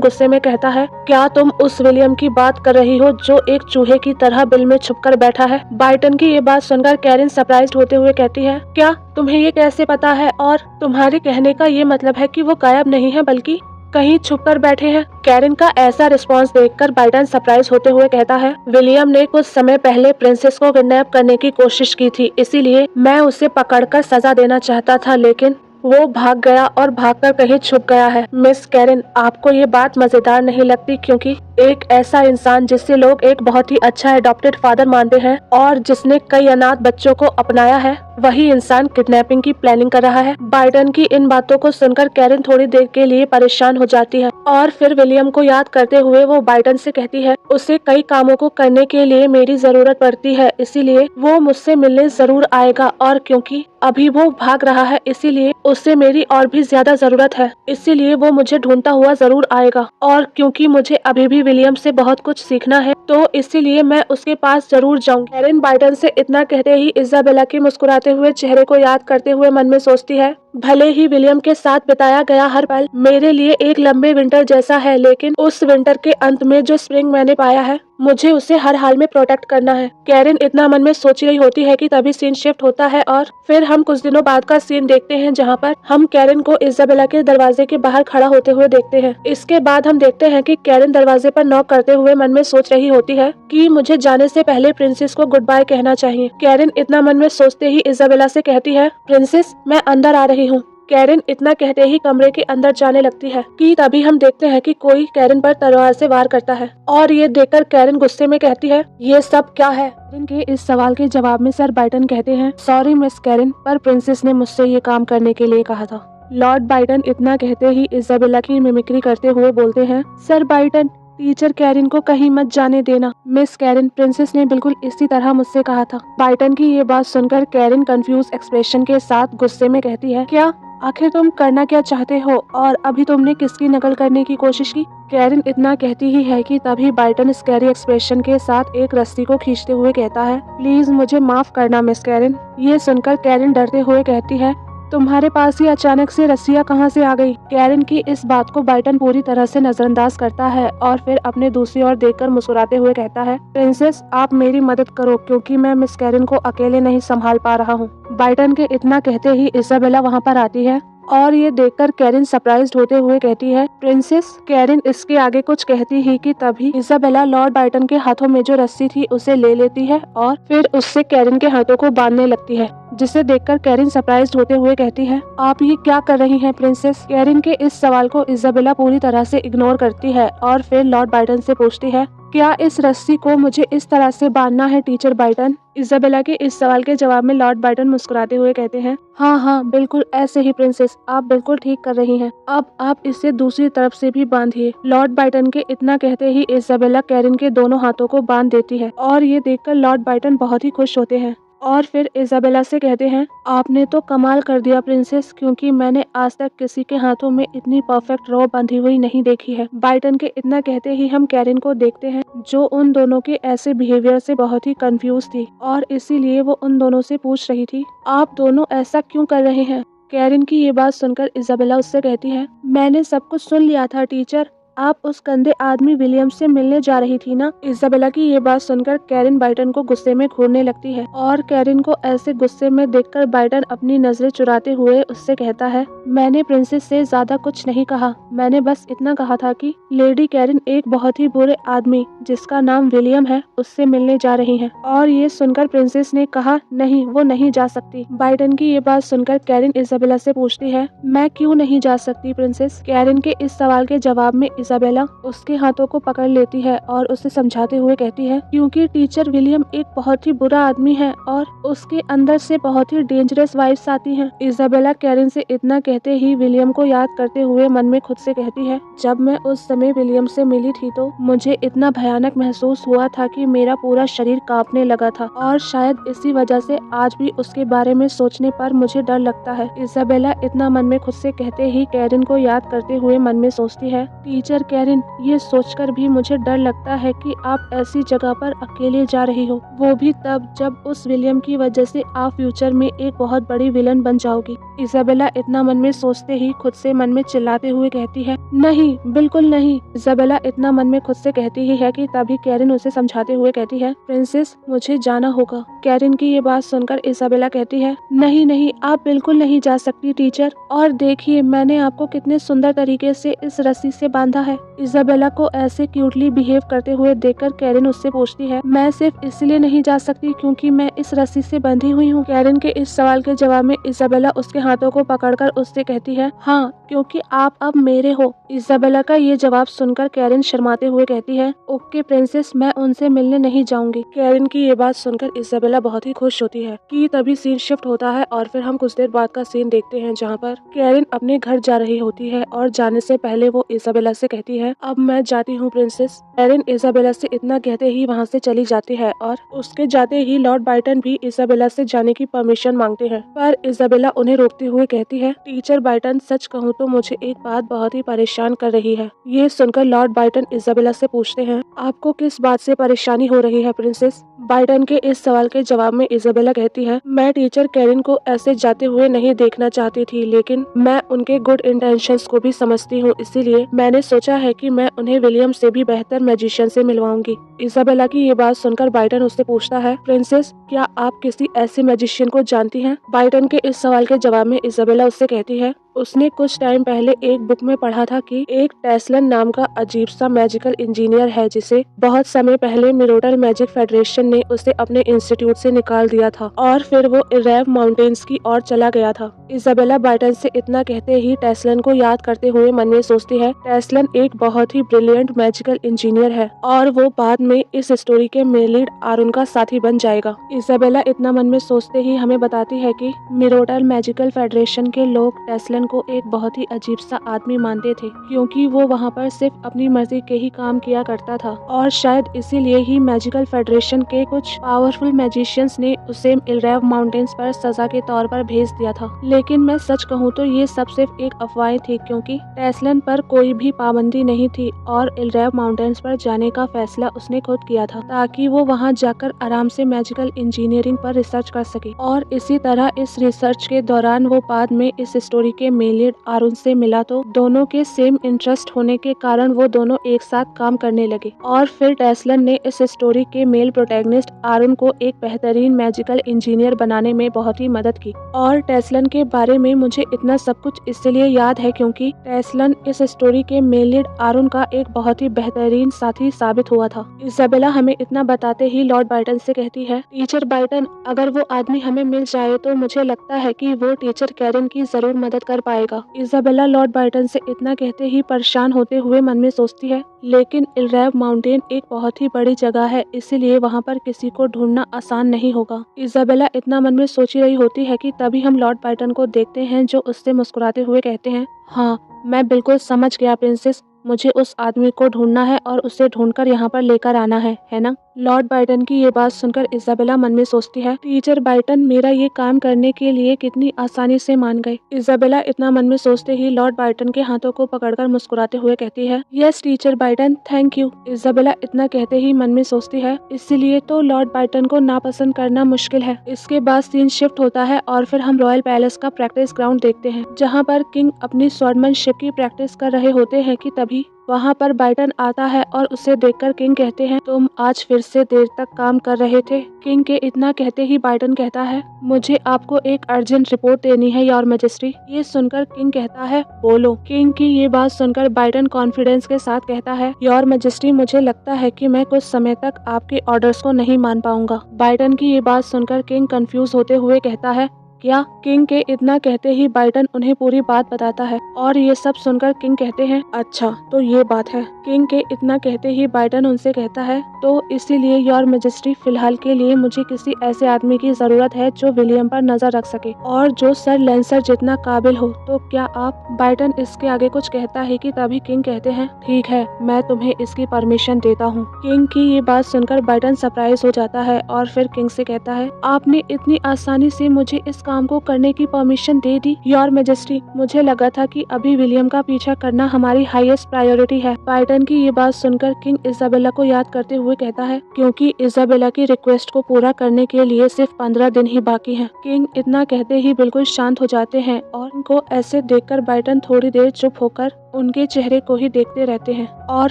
गुस्से में कहता है, क्या तुम उस विलियम की बात कर रही हो जो एक चूहे की तरह बिल में छुपकर बैठा है? बाइटन की ये बात सुनकर कैरन सरप्राइज्ड होते हुए कहती है, क्या तुम्हें ये कैसे पता है? और तुम्हारे कहने का ये मतलब है कि वो गायब नहीं है बल्कि कहीं छुपकर बैठे हैं? कैरन का ऐसा रिस्पांस देखकर बाइटन सरप्राइज होते हुए कहता है, विलियम ने कुछ समय पहले प्रिंसेस को किडनैप करने की कोशिश की थी, इसीलिए मैं उसे पकड़कर सजा देना चाहता था, लेकिन वो भाग गया और भागकर कहीं छुप गया है। मिस कैरन, आपको ये बात मजेदार नहीं लगती क्योंकि एक ऐसा इंसान जिसे लोग एक बहुत ही अच्छा एडॉप्टेड फादर मानते हैं और जिसने कई अनाथ बच्चों को अपनाया है, वही इंसान किडनैपिंग की प्लानिंग कर रहा है। बाइटन की इन बातों को सुनकर कैरन थोड़ी देर के लिए परेशान हो जाती है और फिर विलियम को याद करते हुए वो बाइटन से कहती है, उसे कई कामों को करने के लिए मेरी जरूरत पड़ती है, इसीलिए वो मुझसे मिलने जरूर आएगा, और क्योंकि अभी वो भाग रहा है इसीलिए उससे मेरी और भी ज्यादा जरूरत है, इसीलिए वो मुझे ढूंढता हुआ जरूर आएगा, और क्योंकि मुझे अभी भी विलियम से बहुत कुछ सीखना है तो इसीलिए मैं उसके पास जरूर जाऊंगी। कैरन बाइटन से इतना कहते ही इजाबेला के मुस्कुराते हुए चेहरे को याद करते हुए मन में सोचती है, भले ही विलियम के साथ बिताया गया हर पल मेरे लिए एक लंबे विंटर जैसा है, लेकिन उस विंटर के अंत में जो स्प्रिंग मैंने पाया है मुझे उसे हर हाल में प्रोटेक्ट करना है। कैरन इतना मन में सोच रही होती है कि तभी सीन शिफ्ट होता है और फिर हम कुछ दिनों बाद का सीन देखते हैं जहाँ पर हम कैरन को इजाबेला के दरवाजे के बाहर खड़ा होते हुए देखते हैं। इसके बाद हम देखते हैं कि कैरन दरवाजे पर नॉक करते हुए मन में सोच रही होती है कि मुझे जाने से पहले प्रिंसेस को गुड बाय कहना चाहिए। कैरन इतना मन में सोचते ही इजाबेला से कहती है, प्रिंसेस मैं अंदर आ रही हूँ। कैरन इतना कहते ही कमरे के अंदर जाने लगती है कि तभी हम देखते हैं कि कोई कैरन पर तलवार से वार करता है और ये देखकर कैरन गुस्से में कहती है, ये सब क्या है? कैरन के इस सवाल के जवाब में सर बाइटन कहते हैं, सॉरी मिस कैरन, पर प्रिंसेस ने मुझसे ये काम करने के लिए कहा था। लॉर्ड बाइटन इतना कहते ही इजाबेला की मिमिक्री करते हुए बोलते हैं, सर बाइटन, टीचर कैरन को कहीं मत जाने देना। मिस कैरन, प्रिंसेस ने बिल्कुल इसी तरह मुझसे कहा था। बाइटन की ये बात सुनकर कैरन कंफ्यूज एक्सप्रेशन के साथ गुस्से में कहती है, क्या आखिर तुम करना क्या चाहते हो और अभी तुमने किसकी नकल करने की कोशिश की? कैरन इतना कहती ही है कि तभी बाइटन स्कैरी एक्सप्रेशन के साथ एक रस्सी को खींचते हुए कहता है, प्लीज मुझे माफ करना मिस कैरन। ये सुनकर कैरन डरते हुए कहती है, तुम्हारे पास ही अचानक से रस्सियाँ कहाँ से आ गई? कैरन की इस बात को बाइटन पूरी तरह से नजरअंदाज करता है और फिर अपने दूसरी ओर देखकर मुस्कुराते हुए कहता है, प्रिंसेस आप मेरी मदद करो क्योंकि मैं मिस कैरन को अकेले नहीं संभाल पा रहा हूँ। बाइटन के इतना कहते ही इजाबेला वहाँ पर आती है और ये देखकर कैरन सरप्राइज्ड होते हुए कहती है, प्रिंसेस। कैरन इसके आगे कुछ कहती ही कि तभी इजाबेला लॉर्ड बाइटन के हाथों में जो रस्सी थी उसे ले लेती है और फिर उससे कैरन के हाथों को बांधने लगती है, जिसे देखकर कैरन सरप्राइज्ड होते हुए कहती है, आप ये क्या कर रही हैं प्रिंसेस? कैरन के इस सवाल को इजाबेला पूरी तरह से इग्नोर करती है और फिर लॉर्ड बाइटन से पूछती है, क्या इस रस्सी को मुझे इस तरह से बांधना है टीचर बाइटन? इजाबेला के इस सवाल के जवाब में लॉर्ड बाइटन मुस्कुराते हुए कहते हैं, हाँ हाँ बिल्कुल ऐसे ही प्रिंसेस, आप बिल्कुल ठीक कर रही हैं। अब आप इसे दूसरी तरफ से भी बांधिए। लॉर्ड बाइटन के इतना कहते ही इजाबेला कैरन के दोनों हाथों को बांध देती है और ये देखकर लॉर्ड बाइटन बहुत ही खुश होते हैं और फिर इजाबेला से कहते हैं, आपने तो कमाल कर दिया प्रिंसेस, क्योंकि मैंने आज तक किसी के हाथों में इतनी परफेक्ट रॉ बंधी हुई नहीं देखी है। बाइटन के इतना कहते ही हम कैरन को देखते हैं जो उन दोनों के ऐसे बिहेवियर से बहुत ही कंफ्यूज थी और इसीलिए वो उन दोनों से पूछ रही थी, आप दोनों ऐसा क्यों कर रहे हैं? कैरन की ये बात सुनकर इजाबेला उससे कहती है, मैंने सब कुछ सुन लिया था टीचर, आप उस गंदे आदमी विलियम से मिलने जा रही थी ना? इजाबेला की ये बात सुनकर कैरन बाइटन को गुस्से में घूरने लगती है और कैरन को ऐसे गुस्से में देखकर बाइटन अपनी नजरें चुराते हुए उससे कहता है, मैंने प्रिंसेस से ज्यादा कुछ नहीं कहा, मैंने बस इतना कहा था कि लेडी कैरन एक बहुत ही बुरे आदमी जिसका नाम विलियम है उससे मिलने जा रही है। और ये सुनकर प्रिंसेस ने कहा, नहीं वो नहीं जा सकती। बाइटन की ये बात सुनकर कैरन इजाबेला से पूछती है, मैं क्यों नहीं जा सकती प्रिंसेस? कैरन के इस सवाल के जवाब में इजाबेला उसके हाथों को पकड़ लेती है और उसे समझाते हुए कहती है क्योंकि टीचर विलियम एक बहुत ही बुरा आदमी है और उसके अंदर से बहुत ही डेंजरस वाइब्स आती हैं। इजाबेला कैरन से इतना कहते ही विलियम को याद करते हुए मन में खुद से कहती है, जब मैं उस समय विलियम से मिली थी तो मुझे इतना भयानक महसूस हुआ था कि मेरा पूरा शरीर कांपने लगा था और शायद इसी वजह से आज भी उसके बारे में सोचने पर मुझे डर लगता है। इजाबेला इतना मन में खुद से कहते ही कैरन को याद करते हुए मन में सोचती है, टीचर कैरन, ये सोचकर भी मुझे डर लगता है कि आप ऐसी जगह पर अकेले जा रही हो, वो भी तब जब उस विलियम की वजह से आप फ्यूचर में एक बहुत बड़ी विलन बन जाओगी। इजाबेला इतना मन में सोचते ही खुद से मन में चिल्लाते हुए कहती है, नहीं, बिल्कुल नहीं। इजाबेला इतना मन में खुद से कहती ही है कि तभी कैरन उसे समझाते हुए कहती है, प्रिंसेस, मुझे जाना होगा। कैरन की ये बात सुनकर इजाबेला कहती है, नहीं नहीं, आप बिल्कुल नहीं जा सकती टीचर, और देखिए मैंने आपको कितने सुंदर तरीके से इस रस्सी से बांधा है। इजाबेला को ऐसे क्यूटली बिहेव करते हुए देखकर कैरन उससे पूछती है, मैं सिर्फ इसलिए नहीं जा सकती क्योंकि मैं इस रस्सी से बंधी हुई हूँ। कैरन के इस सवाल के जवाब में इजाबेला उसके हाथों को पकड़कर उससे कहती है, हाँ, क्योंकि आप अब मेरे हो। इजाबेला का ये जवाब सुनकर कैरन शर्माते हुए कहती है, ओके प्रिंसेस, मैं उनसे मिलने नहीं जाऊंगी। कैरन की ये बात सुनकर इजाबेला बहुत ही खुश होती है कि तभी सीन शिफ्ट होता है और फिर हम कुछ देर बाद का सीन देखते हैं जहाँ पर कैरन अपने घर जा रही होती है और जाने से पहले वो इजाबेला से कहती है, अब मैं जाती हूँ प्रिंसेस। कैरन इजाबेला से इतना कहते ही वहाँ से चली जाती है और उसके जाते ही लॉर्ड बाइटन भी इजाबेला से जाने की परमिशन मांगते हैं, पर इजाबेला उन्हें रोकते हुए कहती है, टीचर बाइटन, सच कहूँ तो मुझे एक बात बहुत ही परेशान कर रही है। ये सुनकर लॉर्ड बाइटन इजाबेला से पूछते हैं, आपको किस बात से परेशानी हो रही है प्रिंसेस? बाइटन के इस सवाल के जवाब में इजाबेला कहती है, मैं टीचर कैरन को ऐसे जाते हुए नहीं देखना चाहती थी, लेकिन मैं उनके गुड इंटेंशंस को भी समझती हूँ, इसीलिए मैंने सोचा है कि मैं उन्हें विलियम से भी बेहतर मैजिशियन से मिलवाऊंगी। इजाबेला की ये बात सुनकर बाइटन उससे पूछता है, प्रिंसेस, क्या आप किसी ऐसे मैजिशियन को जानती हैं? बाइटन के इस सवाल के जवाब में इजाबेला उससे कहती है, उसने कुछ टाइम पहले एक बुक में पढ़ा था कि एक टेस्लन नाम का अजीब सा मैजिकल इंजीनियर है जिसे बहुत समय पहले मिरोटल मैजिक फेडरेशन ने उसे अपने इंस्टीट्यूट से निकाल दिया था और फिर वो इरेव माउंटेन्स की ओर चला गया था। इजाबेला बाइटन से इतना कहते ही टेस्लन को याद करते हुए मन में सोचती है, टेस्लन एक बहुत ही ब्रिलियंट मैजिकल इंजीनियर है और वो बाद में इस स्टोरी के मेन लीड आरुन का साथी बन जाएगा। इजाबेला इतना मन में सोचते ही हमें बताती है कि मिरोटल मैजिकल फेडरेशन के लोग टेस्लन को एक बहुत ही अजीब सा आदमी मानते थे क्योंकि वो वहाँ पर सिर्फ अपनी मर्जी के ही काम किया करता था और शायद इसीलिए ही मैजिकल फेडरेशन के कुछ पावरफुल मैजिशियंस ने उसे इलरेव माउंटेन्स पर सजा के तौर पर भेज दिया था। लेकिन मैं सच कहूँ तो ये सब सिर्फ एक अफवाह थी क्योंकि टेस्लन पर कोई भी पाबंदी नहीं थी और इलरेव माउंटेन्स पर जाने का फैसला उसने खुद किया था ताकि वो वहाँ जाकर आराम से मैजिकल इंजीनियरिंग पर रिसर्च कर सके और इसी तरह इस रिसर्च के दौरान वो बाद में इस स्टोरी के मेन लीड आरुन से मिला तो दोनों के सेम इंटरेस्ट होने के कारण वो दोनों एक साथ काम करने लगे और फिर टेस्लन ने इस स्टोरी के मेल प्रोटैगनिस्ट आरुन को एक बेहतरीन मैजिकल इंजीनियर बनाने में बहुत ही मदद की। और टेस्लन के बारे में मुझे इतना सब कुछ इसलिए याद है क्योंकि टेस्लन इस स्टोरी के मेल लीड आरुन का एक बहुत ही बेहतरीन साथी साबित हुआ था। इजाबेला हमें इतना बताते ही लॉर्ड बाइटन से कहती है, टीचर बाइटन, अगर वो आदमी हमें मिल जाए तो मुझे लगता है कि वो टीचर कैरन की जरूर मदद कर पाएगा। इजाबेला लॉर्ड बाइटन से इतना कहते ही परेशान होते हुए मन में सोचती है, लेकिन इलरेव माउंटेन एक बहुत ही बड़ी जगह है, इसीलिए वहाँ पर किसी को ढूंढना आसान नहीं होगा। इजाबेला इतना मन में सोच रही होती है कि तभी हम लॉर्ड बाइटन को देखते हैं जो उससे मुस्कुराते हुए कहते हैं, हाँ, मैं बिल्कुल समझ गया प्रिंसेस, मुझे उस आदमी को ढूंढना है और उसे ढूंढकर यहाँ पर लेकर आना है ना? लॉर्ड बाइटन की ये बात सुनकर इजाबेला मन में सोचती है, टीचर बाइटन मेरा ये काम करने के लिए कितनी आसानी से मान गए। इजाबेला इतना मन में सोचते ही लॉर्ड बाइटन के हाथों को पकड़कर मुस्कुराते हुए कहती है, यस टीचर बाइटन, थैंक यू। इजाबेला इतना कहते ही मन में सोचती है, इसीलिए तो लॉर्ड बाइटन को नापसंद करना मुश्किल है। इसके बाद सीन शिफ्ट होता है और फिर हम रॉयल पैलेस का प्रैक्टिस ग्राउंड देखते हैं जहाँ पर किंग अपनी स्वॉर्डमैनशिप की प्रैक्टिस कर रहे होते हैं कि तभी वहाँ पर बाइटन आता है और उसे देखकर किंग कहते हैं, तुम आज फिर से देर तक काम कर रहे थे। किंग के इतना कहते ही बाइटन कहता है, मुझे आपको एक अर्जेंट रिपोर्ट देनी है योर मैजेस्टी। ये सुनकर किंग कहता है, बोलो। किंग की ये बात सुनकर बाइटन कॉन्फिडेंस के साथ कहता है, योर मैजेस्टी, मुझे लगता है कि मैं कुछ समय तक आपके ऑर्डर्स को नहीं मान पाऊंगा। बाइटन की ये बात सुनकर किंग कंफ्यूज होते हुए कहता है, क्या? किंग के इतना कहते ही बाइडन उन्हें पूरी बात बताता है और ये सब सुनकर किंग कहते हैं, अच्छा तो ये बात है। किंग के इतना कहते ही बाइडन उनसे कहता है, तो इसीलिए योर मेजेस्टी फिलहाल के लिए मुझे किसी ऐसे आदमी की जरूरत है जो विलियम पर नजर रख सके और जो सर लेंसर जितना काबिल हो, तो क्या आप? बाइडन इसके आगे कुछ कहता है कि तभी किंग कहते हैं, ठीक है, मैं तुम्हें इसकी परमिशन देता हूँ। किंग की ये बात सुनकर बाइडन सरप्राइज हो जाता है और फिर किंग से कहता है, आपने इतनी आसानी से मुझे इस काम को करने की permission they the your majesty. मुझे लगा था कि अभी विलियम का पीछा करना हमारी हाईएस्ट प्रायोरिटी है। बाइडन की ये बात सुनकर किंग इजाबेला को याद करते हुए कहता है, क्योंकि इजाबेला की रिक्वेस्ट को पूरा करने के लिए सिर्फ 15 दिन ही बाकी हैं। किंग इतना कहते ही बिल्कुल शांत हो जाते हैं और उनको ऐसे देखकर बाइडन थोड़ी देर चुप होकर उनके चेहरे को ही देखते रहते हैं और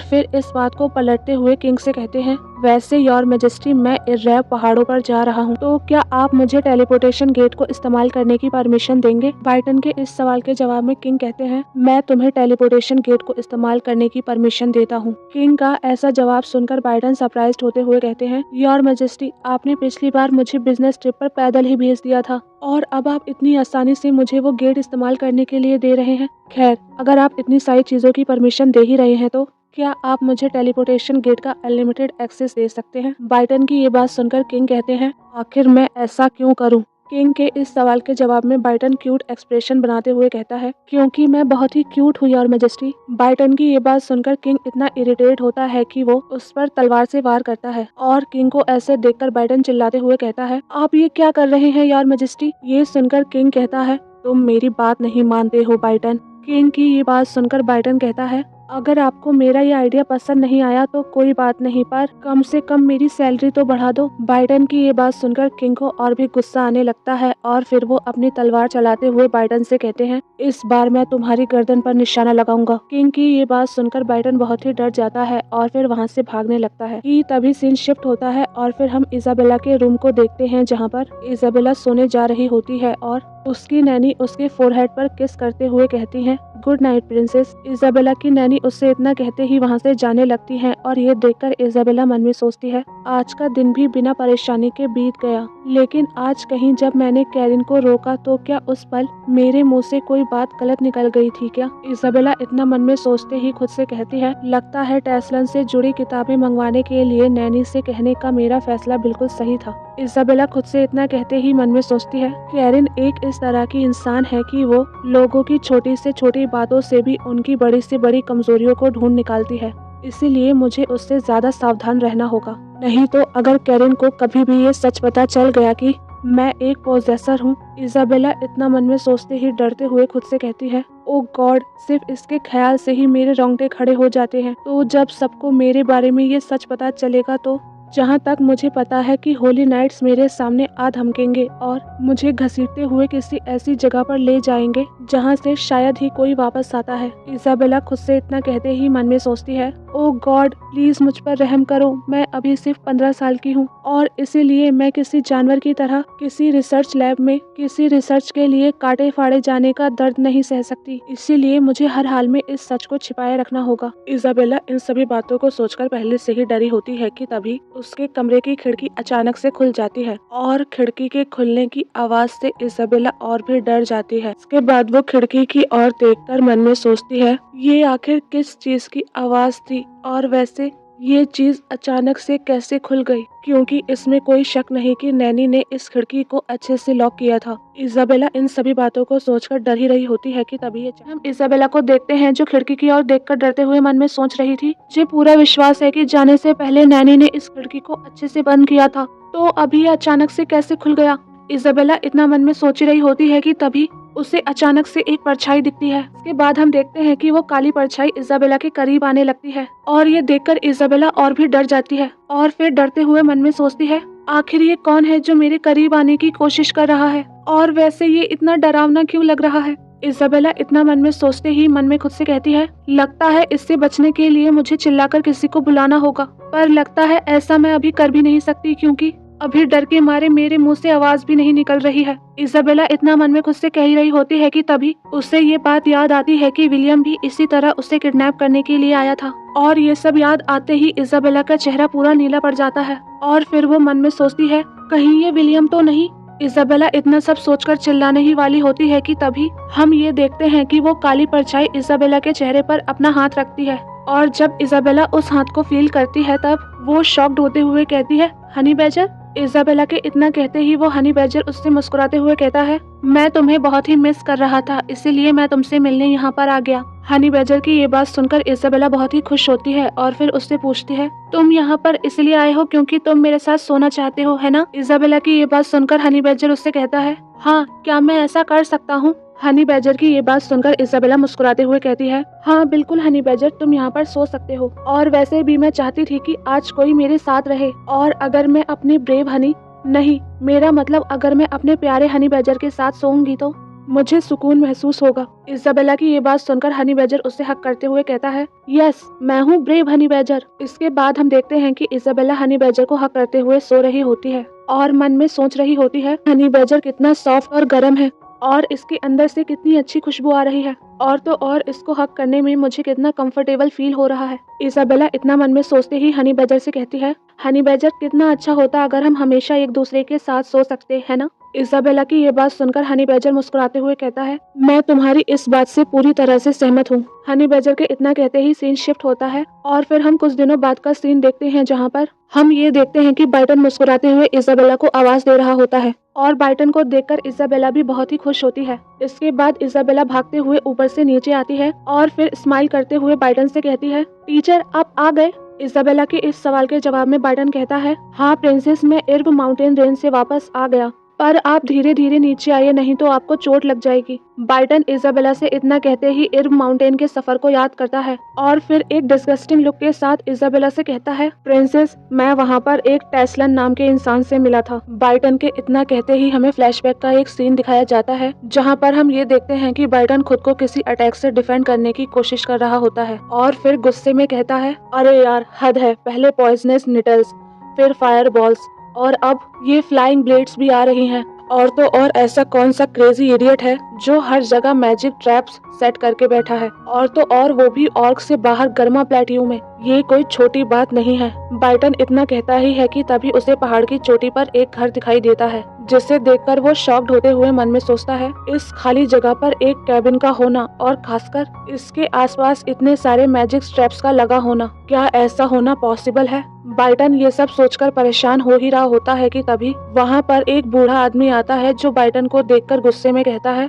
फिर इस बात को पलटते हुए किंग से कहते हैं, वैसे योर मेजेस्टी मैं इर्रैब पहाड़ों पर जा रहा हूँ, तो क्या आप मुझे टेलीपोर्टेशन गेट को इस्तेमाल करने की परमिशन देंगे? बाइडन के इस सवाल के जवाब में किंग कहते हैं, मैं तुम्हें टेलीपोर्टेशन गेट को इस्तेमाल करने की परमिशन देता हूँ। किंग का ऐसा जवाब सुनकर बाइडन सरप्राइज्ड होते हुए कहते हैं, योर मेजेस्टी आपने पिछली बार मुझे बिजनेस ट्रिप पर पैदल ही भेज दिया था और अब आप इतनी आसानी से मुझे वो गेट इस्तेमाल करने के लिए दे रहे हैं। खैर, अगर आप इतनी सारी चीजों की परमिशन दे ही रहे हैं तो क्या आप मुझे टेलीपोर्टेशन गेट का अनलिमिटेड एक्सेस दे सकते हैं? बाइडन की ये बात सुनकर किंग कहते हैं, आखिर मैं ऐसा क्यों करूं? किंग के इस सवाल के जवाब में बाइडन क्यूट एक्सप्रेशन बनाते हुए कहता है, क्योंकि मैं बहुत ही क्यूट हूँ योर मेजेस्टी। बाइडन की ये बात सुनकर किंग इतना इरिटेट होता है कि वो उस पर तलवार से वार करता है और किंग को ऐसे देखकर बाइडन चिल्लाते हुए कहता है, आप ये क्या कर रहे हैं योर मेजेस्टी? ये सुनकर किंग कहता है, तुम मेरी बात नहीं मानते हो बाइडन। किंग की ये बात सुनकर बाइडन कहता है, अगर आपको मेरा ये आइडिया पसंद नहीं आया तो कोई बात नहीं, पर कम से कम मेरी सैलरी तो बढ़ा दो। बाइडन की ये बात सुनकर किंग को और भी गुस्सा आने लगता है और फिर वो अपनी तलवार चलाते हुए बाइडन से कहते हैं, इस बार मैं तुम्हारी गर्दन पर निशाना लगाऊंगा। किंग की ये बात सुनकर बाइडन बहुत ही डर जाता है और फिर वहाँ से भागने लगता है कि तभी सीन शिफ्ट होता है और फिर हम इजाबेला के रूम को देखते हैं, जहाँ पर इजाबेला सोने जा रही होती है और उसकी नैनी उसके फोरहेड पर किस करते हुए कहती हैं, गुड नाइट प्रिंसेस। इजाबेला की नैनी उससे इतना कहते ही वहाँ से जाने लगती हैं और ये देखकर इजाबेला मन में सोचती है, आज का दिन भी बिना परेशानी के बीत गया, लेकिन आज कहीं जब मैंने कैरिन को रोका तो क्या उस पल मेरे मुंह से कोई बात गलत निकल गई थी क्या? इजाबेला इतना मन में सोचते ही खुद से कहती है, लगता है टेस्लन से जुड़ी किताबें मंगवाने के लिए नैनी से कहने का मेरा फैसला बिल्कुल सही था। इजाबेला खुद से इतना कहते ही मन में सोचती है, कैरिन एक इस तरह की इंसान है कि वो लोगों की छोटी से छोटी बातों से भी उनकी बड़ी से बड़ी कमजोरियों को ढूंढ निकालती है, इसीलिए मुझे उससे ज्यादा सावधान रहना होगा। नहीं तो अगर कैरिन को कभी भी ये सच पता चल गया कि मैं एक पोजेसर हूँ। इजाबेला इतना मन में सोचते ही डरते हुए खुद से कहती है, ओ गॉड, सिर्फ इसके ख्याल से ही मेरे रोंगटे खड़े हो जाते हैं। तो जब सबको मेरे बारे में ये सच पता चलेगा तो जहाँ तक मुझे पता है कि होली नाइट्स मेरे सामने आ धमकेंगे और मुझे घसीटते हुए किसी ऐसी जगह पर ले जाएंगे जहाँ से शायद ही कोई वापस आता है। इजाबेला खुद से इतना कहते ही मन में सोचती है, ओ गॉड, प्लीज मुझ पर रहम करो, मैं अभी सिर्फ 15 साल की हूँ और इसीलिए मैं किसी जानवर की तरह किसी रिसर्च लैब में किसी रिसर्च के लिए काटे फाड़े जाने का दर्द नहीं सह सकती, इसीलिए मुझे हर हाल में इस सच को छिपाए रखना होगा। इजाबेला इन सभी बातों को सोचकर पहले से ही डरी होती है कि तभी उसके कमरे की खिड़की अचानक से खुल जाती है और खिड़की के खुलने की आवाज से इजाबेला और भी डर जाती है। इसके बाद वो खिड़की की ओर देखकर मन में सोचती है, ये आखिर किस चीज की आवाज थी और वैसे ये चीज अचानक से कैसे खुल गई, क्योंकि इसमें कोई शक नहीं कि नैनी ने इस खिड़की को अच्छे से लॉक किया था। इजाबेला इन सभी बातों को सोचकर डर ही रही होती है कि तभी हम इजाबेला को देखते हैं जो खिड़की की ओर देखकर डरते हुए मन में सोच रही थी, मुझे पूरा विश्वास है कि जाने से पहले नैनी ने इस खिड़की को अच्छे से बंद किया था, तो अभी ये अचानक से कैसे खुल गया। इजाबेला इतना मन में सोच रही होती है कि तभी उसे अचानक से एक परछाई दिखती है। इसके बाद हम देखते हैं कि वो काली परछाई इजाबेला के करीब आने लगती है और ये देखकर इजाबेला और भी डर जाती है और फिर डरते हुए मन में सोचती है, आखिर ये कौन है जो मेरे करीब आने की कोशिश कर रहा है और वैसे ये इतना डरावना क्यों लग रहा है। इजाबेला इतना मन में सोचते ही मन में खुद से कहती है, लगता है इससे बचने के लिए मुझे चिल्लाकर किसी को बुलाना होगा, पर लगता है ऐसा मैं अभी कर भी नहीं सकती क्योंकि अभी डर के मारे मेरे मुंह से आवाज भी नहीं निकल रही है। इजाबेला इतना मन में खुद से कह ही रही होती है कि तभी उसे ये बात याद आती है कि विलियम भी इसी तरह उसे किडनैप करने के लिए आया था और ये सब याद आते ही इजाबेला का चेहरा पूरा नीला पड़ जाता है और फिर वो मन में सोचती है, कहीं ये विलियम तो नहीं। इजाबेला इतना सब सोचकर चिल्लाने ही वाली होती है कि तभी हम ये देखते हैं कि वो काली परछाई इजाबेला के चेहरे पर अपना हाथ रखती है और जब इजाबेला उस हाथ को फील करती है तब वो शॉक्ड होते हुए कहती है, हनी बैजर। इजाबेला के इतना कहते ही वो हनी बैजर उससे मुस्कुराते हुए कहता है, मैं तुम्हें बहुत ही मिस कर रहा था, इसीलिए मैं तुमसे मिलने यहाँ पर आ गया। हनी बैजर की ये बात सुनकर इजाबेला बहुत ही खुश होती है और फिर उससे पूछती है, तुम यहाँ पर इसलिए आए हो क्योंकि तुम मेरे साथ सोना चाहते हो, है ना? इजाबेला की ये बात सुनकर हनी बैजर उससे कहता है, हाँ, क्या मैं ऐसा कर सकता हूँ? हनी बैजर की ये बात सुनकर इजाबेला मुस्कुराते हुए कहती है, हाँ बिल्कुल हनी बैजर, तुम यहाँ पर सो सकते हो। और वैसे भी मैं चाहती थी कि आज कोई मेरे साथ रहे, और अगर मैं अपने ब्रेव हनी, नहीं मेरा मतलब अगर मैं अपने प्यारे हनी बैजर के साथ सोऊंगी तो मुझे सुकून महसूस होगा। इजाबेला की ये बात सुनकर हनी बैजर उससे हक करते हुए कहता है, यस मैं हूँ ब्रेव हनी बैजर। इसके बाद हम देखते हैं कि इजाबेला हनी बैजर को हक करते हुए सो रही होती है और मन में सोच रही होती है, हनी बैजर कितना सॉफ्ट और गर्म है और इसके अंदर से कितनी अच्छी खुशबू आ रही है, और तो और इसको हक करने में मुझे कितना कंफर्टेबल फील हो रहा है। इजाबेला इतना मन में सोचते ही हनी बैजर से कहती है, हनी बैजर कितना अच्छा होता अगर हम हमेशा एक दूसरे के साथ सो सकते हैं ना? इजाबेला की ये बात सुनकर हनी बैजर मुस्कुराते हुए कहता है, मैं तुम्हारी इस बात से पूरी तरह से सहमत हूँ। हनी बैजर के इतना कहते ही सीन शिफ्ट होता है और फिर हम कुछ दिनों बाद का सीन देखते हैं जहाँ पर हम ये देखते हैं कि बाइटन मुस्कुराते हुए इजाबेला को आवाज दे रहा होता है और बाइटन को देखकर इजाबेला भी बहुत ही खुश होती है। इसके बाद इजाबेला भागते हुए ऊपर से नीचे आती है और फिर स्माइल करते हुए बाइटन से कहती है, टीचर आप आ गए? इजाबेला के इस सवाल के जवाब में बाइटन कहता है, हाँ प्रिंसेस, मैं इर्व माउंटेन रेंज से वापस आ गया, पर आप धीरे धीरे नीचे आइए नहीं तो आपको चोट लग जाएगी। बाइटन इजाबेला से इतना कहते ही इर्व माउंटेन के सफर को याद करता है और फिर एक डिस्गस्टिंग लुक के साथ इजाबेला से कहता है, प्रिंसेस मैं वहाँ पर एक टेस्लन नाम के इंसान से मिला था। बाइटन के इतना कहते ही हमें फ्लैशबैक का एक सीन दिखाया जाता है जहाँ पर हम ये देखते हैं कि बाइटन खुद को किसी अटैक से डिफेंड करने की कोशिश कर रहा होता है और फिर गुस्से में कहता है, अरे यार हद है, पहले पॉइजनस निडल्स, फिर फायर बॉल्स और अब ये फ्लाइंग ब्लेड्स भी आ रही हैं। और तो और ऐसा कौन सा क्रेजी इडियट है जो हर जगह मैजिक ट्रैप्स सेट करके बैठा है, और तो और वो भी ऑर्क से बाहर गर्मा प्लेट्यू में। ये कोई छोटी बात नहीं है। बाइटन इतना कहता ही है कि तभी उसे पहाड़ की चोटी पर एक घर दिखाई देता है जिसे देखकर वो शॉक्ड होते हुए मन में सोचता है, इस खाली जगह पर एक कैबिन का होना और खासकर इसके आसपास इतने सारे मैजिक स्ट्रैप्स का लगा होना, क्या ऐसा होना पॉसिबल है? बाइटन ये सब सोचकर परेशान हो ही रहा होता है कि तभी वहाँ पर एक बूढ़ा आदमी आता है जो बाइटन को देखकर गुस्से में कहता है,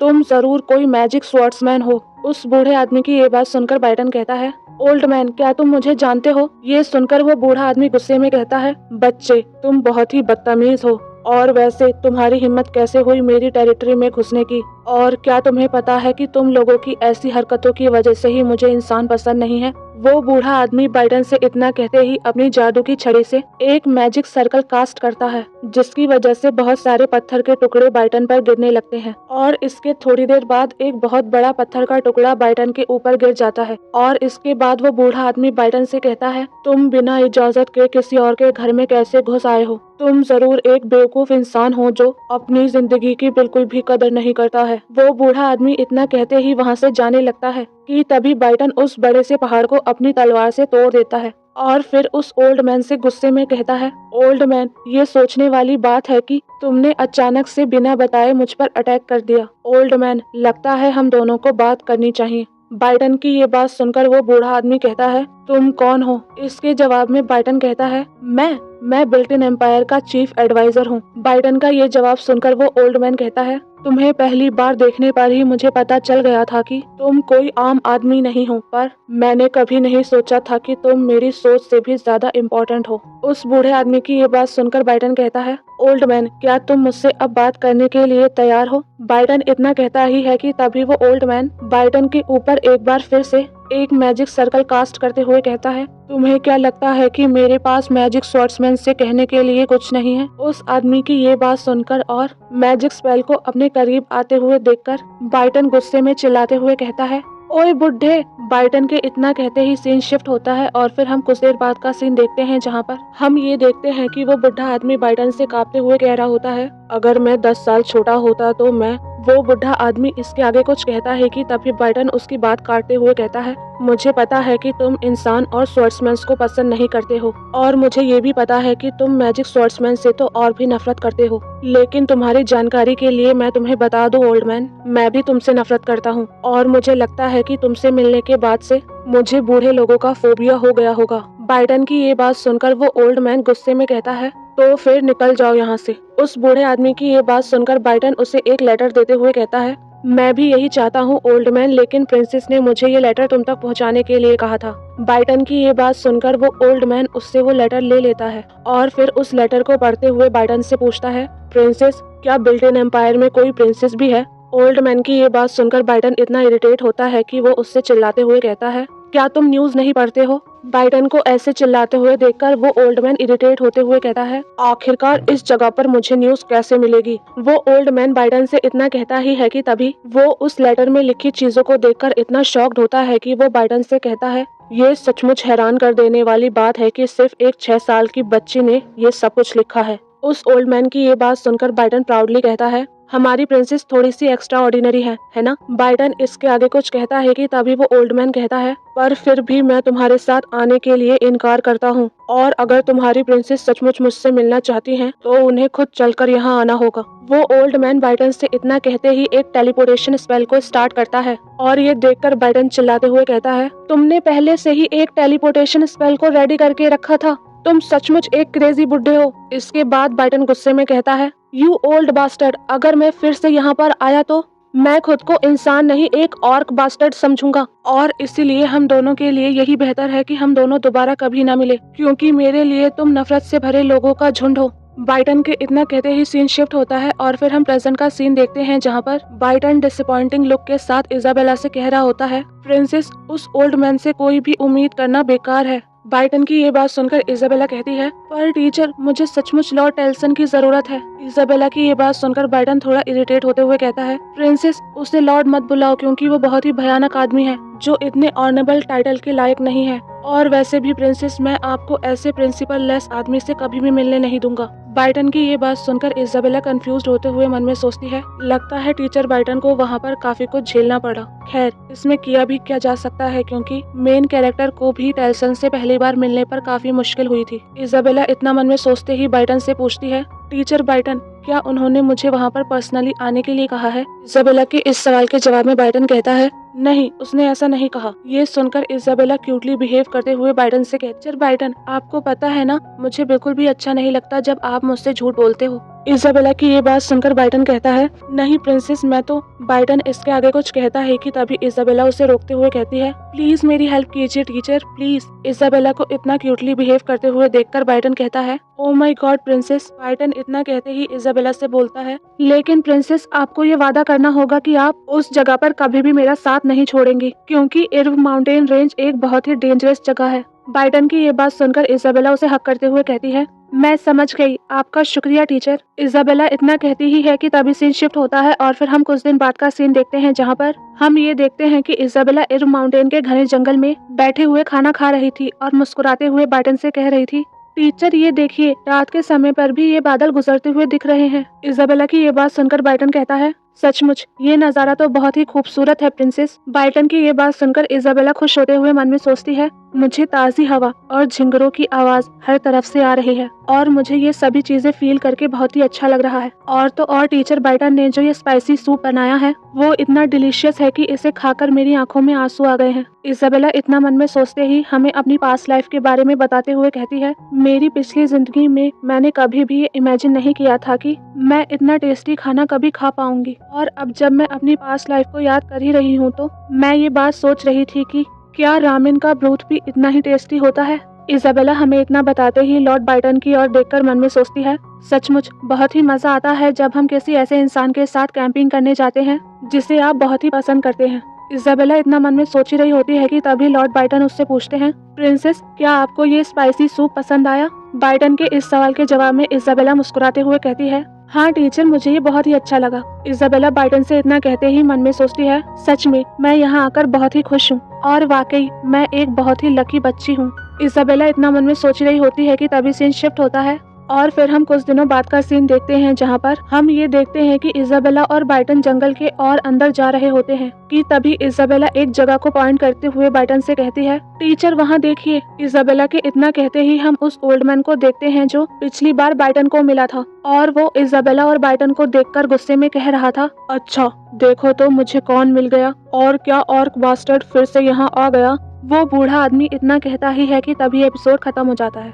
तुम जरूर कोई मैजिक स्वॉर्ड्समैन हो। उस बूढ़े आदमी की ये बात सुनकर बाइटन कहता है, ओल्ड मैन क्या तुम मुझे जानते हो? ये सुनकर वो बूढ़ा आदमी गुस्से में कहता है, बच्चे तुम बहुत ही बदतमीज हो, और वैसे तुम्हारी हिम्मत कैसे हुई मेरी टेरिटरी में घुसने की? और क्या तुम्हें पता है कि तुम लोगों की ऐसी हरकतों की वजह से ही मुझे इंसान पसंद नहीं है? वो बूढ़ा आदमी बाइटन से इतना कहते ही अपनी जादू की छड़ी से एक मैजिक सर्कल कास्ट करता है जिसकी वजह से बहुत सारे पत्थर के टुकड़े बाइटन पर गिरने लगते हैं और इसके थोड़ी देर बाद एक बहुत बड़ा पत्थर का टुकड़ा बाइटन के ऊपर गिर जाता है और इसके बाद वो बूढ़ा आदमी बाइटन से कहता है, तुम बिना इजाजत के किसी और के घर में कैसे घुस आए हो? तुम जरूर एक बेवकूफ इंसान हो जो अपनी जिंदगी की बिल्कुल भी कदर नहीं करता है। वो बूढ़ा आदमी इतना कहते ही वहाँ से जाने लगता है कि तभी बाइटन उस बड़े से पहाड़ को अपनी तलवार से तोड़ देता है और फिर उस ओल्ड मैन से गुस्से में कहता है, ओल्ड मैन ये सोचने वाली बात है कि तुमने अचानक से बिना बताए मुझ पर अटैक कर दिया। ओल्ड मैन लगता है हम दोनों को बात करनी चाहिए। बाइटन की ये बात सुनकर वो बूढ़ा आदमी कहता है, तुम कौन हो? इसके जवाब में बाइटन कहता है, मैं बिल्टन एम्पायर का चीफ एडवाइजर हूँ। बाइटन का ये जवाब सुनकर वो ओल्ड मैन कहता है, तुम्हें पहली बार देखने पर ही मुझे पता चल गया था कि तुम कोई आम आदमी नहीं हो, पर मैंने कभी नहीं सोचा था कि तुम मेरी सोच से भी ज्यादा इम्पोर्टेंट हो। उस बूढ़े आदमी की ये बात सुनकर बाइटन कहता है, ओल्ड मैन क्या तुम मुझसे अब बात करने के लिए तैयार हो? बाइटन इतना कहता ही है कि तभी वो ओल्ड मैन बाइटन के ऊपर एक बार फिर से एक मैजिक सर्कल कास्ट करते हुए कहता है, तुम्हें क्या लगता है कि मेरे पास मैजिक स्वॉर्ड्समैन से कहने के लिए कुछ नहीं है? उस आदमी की ये बात सुनकर और मैजिक स्पेल को अपने करीब आते हुए देखकर बाइटन गुस्से में चिल्लाते हुए कहता है, ओए बुड्ढे! बाइटन के इतना कहते ही सीन शिफ्ट होता है और फिर हम कुछ देर बाद का सीन देखते हैं जहाँ पर हम ये देखते हैं कि वो बुढ़ा आदमी बाइटन से कांपते हुए कह रहा होता है, अगर मैं 10 साल छोटा होता तो मैं। वो बुढ़ा आदमी इसके आगे कुछ कहता है कि तभी बाइटन उसकी बात काटते हुए कहता है, मुझे पता है कि तुम इंसान और स्वॉर्ड्समैन को पसंद नहीं करते हो, और मुझे ये भी पता है कि तुम मैजिक स्वॉर्ड्समैन से तो और भी नफरत करते हो। लेकिन तुम्हारी जानकारी के लिए मैं तुम्हें बता दूं ओल्ड मैन, मैं भी तुमसे नफरत करता हूँ, और मुझे लगता है कि तुमसे मिलने के बाद से मुझे बूढ़े लोगों का फोबिया हो गया होगा। बाइडन की ये बात सुनकर वो ओल्ड मैन गुस्से में कहता है, तो फिर निकल जाओ यहाँ से। उस बूढ़े आदमी की ये बात सुनकर बाइडन उसे एक लेटर देते हुए कहता है, मैं भी यही चाहता हूँ ओल्ड मैन, लेकिन प्रिंसेस ने मुझे ये लेटर तुम तक पहुँचाने के लिए कहा था। बाइडन की ये बात सुनकर वो ओल्ड मैन उससे वो लेटर ले लेता है और फिर उस लेटर को पढ़ते हुए बाइडन से पूछता है, प्रिंसेस, क्या बिल्टन एम्पायर में कोई प्रिंसेस भी है? ओल्ड मैन की ये बात सुनकर बाइडन इतना इरिटेट होता है कि वो उससे चिल्लाते हुए कहता है, क्या तुम न्यूज नहीं पढ़ते हो? बाइडन को ऐसे चिल्लाते हुए देखकर वो ओल्ड मैन इरिटेट होते हुए कहता है, आखिरकार इस जगह पर मुझे न्यूज कैसे मिलेगी? वो ओल्ड मैन बाइडन से इतना कहता ही है कि तभी वो उस लेटर में लिखी चीजों को देखकर इतना शॉक्ड होता है कि वो बाइडन से कहता है, ये सचमुच हैरान कर देने वाली बात है कि सिर्फ एक 6 साल की बच्ची ने ये सब कुछ लिखा है। उस ओल्ड मैन की ये बात सुनकर बाइडन प्राउडली कहता है, हमारी प्रिंसेस थोड़ी सी एक्स्ट्रा ऑर्डिनरी है ना? बाइडन इसके आगे कुछ कहता है कि तभी वो ओल्ड मैन कहता है, पर फिर भी मैं तुम्हारे साथ आने के लिए इनकार करता हूँ, और अगर तुम्हारी प्रिंसेस सचमुच मुझसे मिलना चाहती हैं, तो उन्हें खुद चलकर यहाँ आना होगा। वो ओल्ड मैन बाइडन से इतना कहते ही एक टेलीपोर्टेशन स्पेल को स्टार्ट करता है, और ये देखकर बाइडन चिल्लाते हुए कहता है, तुमने पहले से ही एक टेलीपोर्टेशन स्पेल को रेडी करके रखा था, तुम सचमुच एक क्रेजी बुड्ढे हो। इसके बाद बाइडन गुस्से में कहता है, यू ओल्ड बास्टर्ड, अगर मैं फिर से यहाँ पर आया तो मैं खुद को इंसान नहीं एक ऑर्क बास्टर्ड समझूंगा, और इसीलिए हम दोनों के लिए यही बेहतर है कि हम दोनों दोबारा कभी ना मिले, क्योंकि मेरे लिए तुम नफरत से भरे लोगों का झुंड हो। बाइडन के इतना कहते ही सीन शिफ्ट होता है और फिर हम प्रेजेंट का सीन देखते हैं, जहाँ पर बाइडन डिसअपॉइंटिंग लुक के साथ इजाबेला से कह रहा होता है, प्रिंसेस, उस ओल्ड मैन से कोई भी उम्मीद करना बेकार है। बाइडन की ये बात सुनकर इजाबेला कहती है, पर टीचर, मुझे सचमुच लॉर्ड टेल्सन की जरूरत है। इजाबेला की ये बात सुनकर बाइडन थोड़ा इरिटेट होते हुए कहता है, प्रिंसेस, उसे लॉर्ड मत बुलाओ, क्योंकि वो बहुत ही भयानक आदमी है जो इतने ऑनरेबल टाइटल के लायक नहीं है, और वैसे भी प्रिंसेस, मैं आपको ऐसे प्रिंसिपल लेस आदमी से कभी भी मिलने नहीं दूंगा। बाइडन की ये बात सुनकर इजाबेला कंफ्यूज्ड होते हुए मन में सोचती है, लगता है टीचर बाइडन को वहाँ पर काफी कुछ झेलना पड़ा। खैर, इसमें किया भी क्या जा सकता है, क्योंकि मेन कैरेक्टर को भी टेल्सन से पहली बार मिलने पर काफी मुश्किल हुई थी। इजाबेला इतना मन में सोचते ही बाइडन से पूछती है, टीचर बाइडन, क्या उन्होंने मुझे वहाँ पर पर्सनली आने के लिए कहा है? इजाबेला के इस सवाल के जवाब में बाइडन कहता है, नहीं, उसने ऐसा नहीं कहा। ये सुनकर इजाबेला क्यूटली बिहेव करते हुए बाइडन से कहती, टीचर बाइडन, आपको पता है ना, मुझे बिल्कुल भी अच्छा नहीं लगता जब आप मुझसे झूठ बोलते हो। इजाबेला की ये बात सुनकर बाइडन कहता है, नहीं प्रिंसेस, मैं तो। बाइडन इसके आगे कुछ कहता है कि तभी इजाबेला उसे रोकते हुए कहती है, प्लीज मेरी हेल्प कीजिए टीचर, प्लीज। इजाबेला को इतना क्यूटली बिहेव करते हुए देखकर बाइडन कहता है, oh my God princess. Biden इतना कहते ही इजाबेला से बोलता है, लेकिन प्रिंसेस, आपको ये वादा करना होगा कि आप उस जगह पर कभी भी मेरा साथ नहीं छोड़ेंगी, क्योंकि इर्व माउंटेन रेंज एक बहुत ही डेंजरस जगह है। बाइडन की ये बात सुनकर इजाबेला उसे हक करते हुए कहती है, मैं समझ गई, आपका शुक्रिया टीचर। इजाबेला इतना कहती ही है कि तभी सीन शिफ्ट होता है और फिर हम कुछ दिन बाद का सीन देखते हैं, जहाँ पर हम ये देखते हैं कि इजाबेला इर्व माउंटेन के घने जंगल में बैठे हुए खाना खा रही थी और मुस्कुराते हुए बाइडन से कह रही थी, टीचर ये देखिए, रात के समय पर भी ये बादल गुजरते हुए दिख रहे हैं। इजाबेला की ये बात सुनकर बाइडन कहता है, सचमुच ये नजारा तो बहुत ही खूबसूरत है प्रिंसेस। बाइडन की ये बात सुनकर इजाबेला खुश होते हुए मन में सोचती है, मुझे ताज़ी हवा और झिंगरों की आवाज हर तरफ से आ रही है, और मुझे ये सभी चीजें फील करके बहुत ही अच्छा लग रहा है। और तो और टीचर बाइडन ने जो ये स्पाइसी सूप बनाया है, वो इतना डिलीशियस है कि इसे खाकर मेरी आंखों में आंसू आ गए हैं। इजाबेला इतना मन में सोचते ही हमें अपनी पास्ट लाइफ के बारे में बताते हुए कहती है, मेरी पिछली जिंदगी में मैंने कभी भी ये इमेजिन नहीं किया था कि मैं इतना टेस्टी खाना कभी खा पाऊंगी, और अब जब मैं अपनी पास्ट लाइफ को याद कर ही रही हूँ तो मैं ये बात सोच रही थी कि क्या रामेन का ब्रूथ भी इतना ही टेस्टी होता है। इजाबेला हमें इतना बताते ही लॉर्ड बाइडन की ओर देखकर मन में सोचती है, सचमुच बहुत ही मजा आता है जब हम किसी ऐसे इंसान के साथ कैंपिंग करने जाते हैं जिसे आप बहुत ही पसंद करते हैं। इजाबेला इतना मन में सोच ही रही होती है कि तभी लॉर्ड बाइडन उससे पूछते हैं, प्रिंसेस, क्या आपको ये स्पाइसी सूप पसंद आया? बाइडन के इस सवाल के जवाब में इजाबेला मुस्कुराते हुए कहती है, हाँ टीचर, मुझे ये बहुत ही अच्छा लगा। इजाबेला बाइडन से इतना कहते ही मन में सोचती है, सच में मैं यहाँ आकर बहुत ही खुश हूँ, और वाकई मैं एक बहुत ही लकी बच्ची हूँ। इजाबेला इतना मन में सोच रही होती है कि तभी सीन शिफ्ट होता है और फिर हम कुछ दिनों बाद का सीन देखते हैं जहाँ पर हम ये देखते हैं कि इजाबेला और बाइटन जंगल के और अंदर जा रहे होते हैं कि तभी इजाबेला एक जगह को पॉइंट करते हुए बाइटन से कहती है, टीचर वहाँ देखिए। इजाबेला के इतना कहते ही हम उस ओल्ड मैन को देखते हैं जो पिछली बार बाइटन को मिला था और वो इजाबेला और बाइटन को देखकर गुस्से में कह रहा था, अच्छा देखो तो मुझे कौन मिल गया, और क्या ऑर्क बास्टर्ड फिर से यहाँ आ गया। वो बूढ़ा आदमी इतना कहता ही है कि तभी एपिसोड खत्म हो जाता है।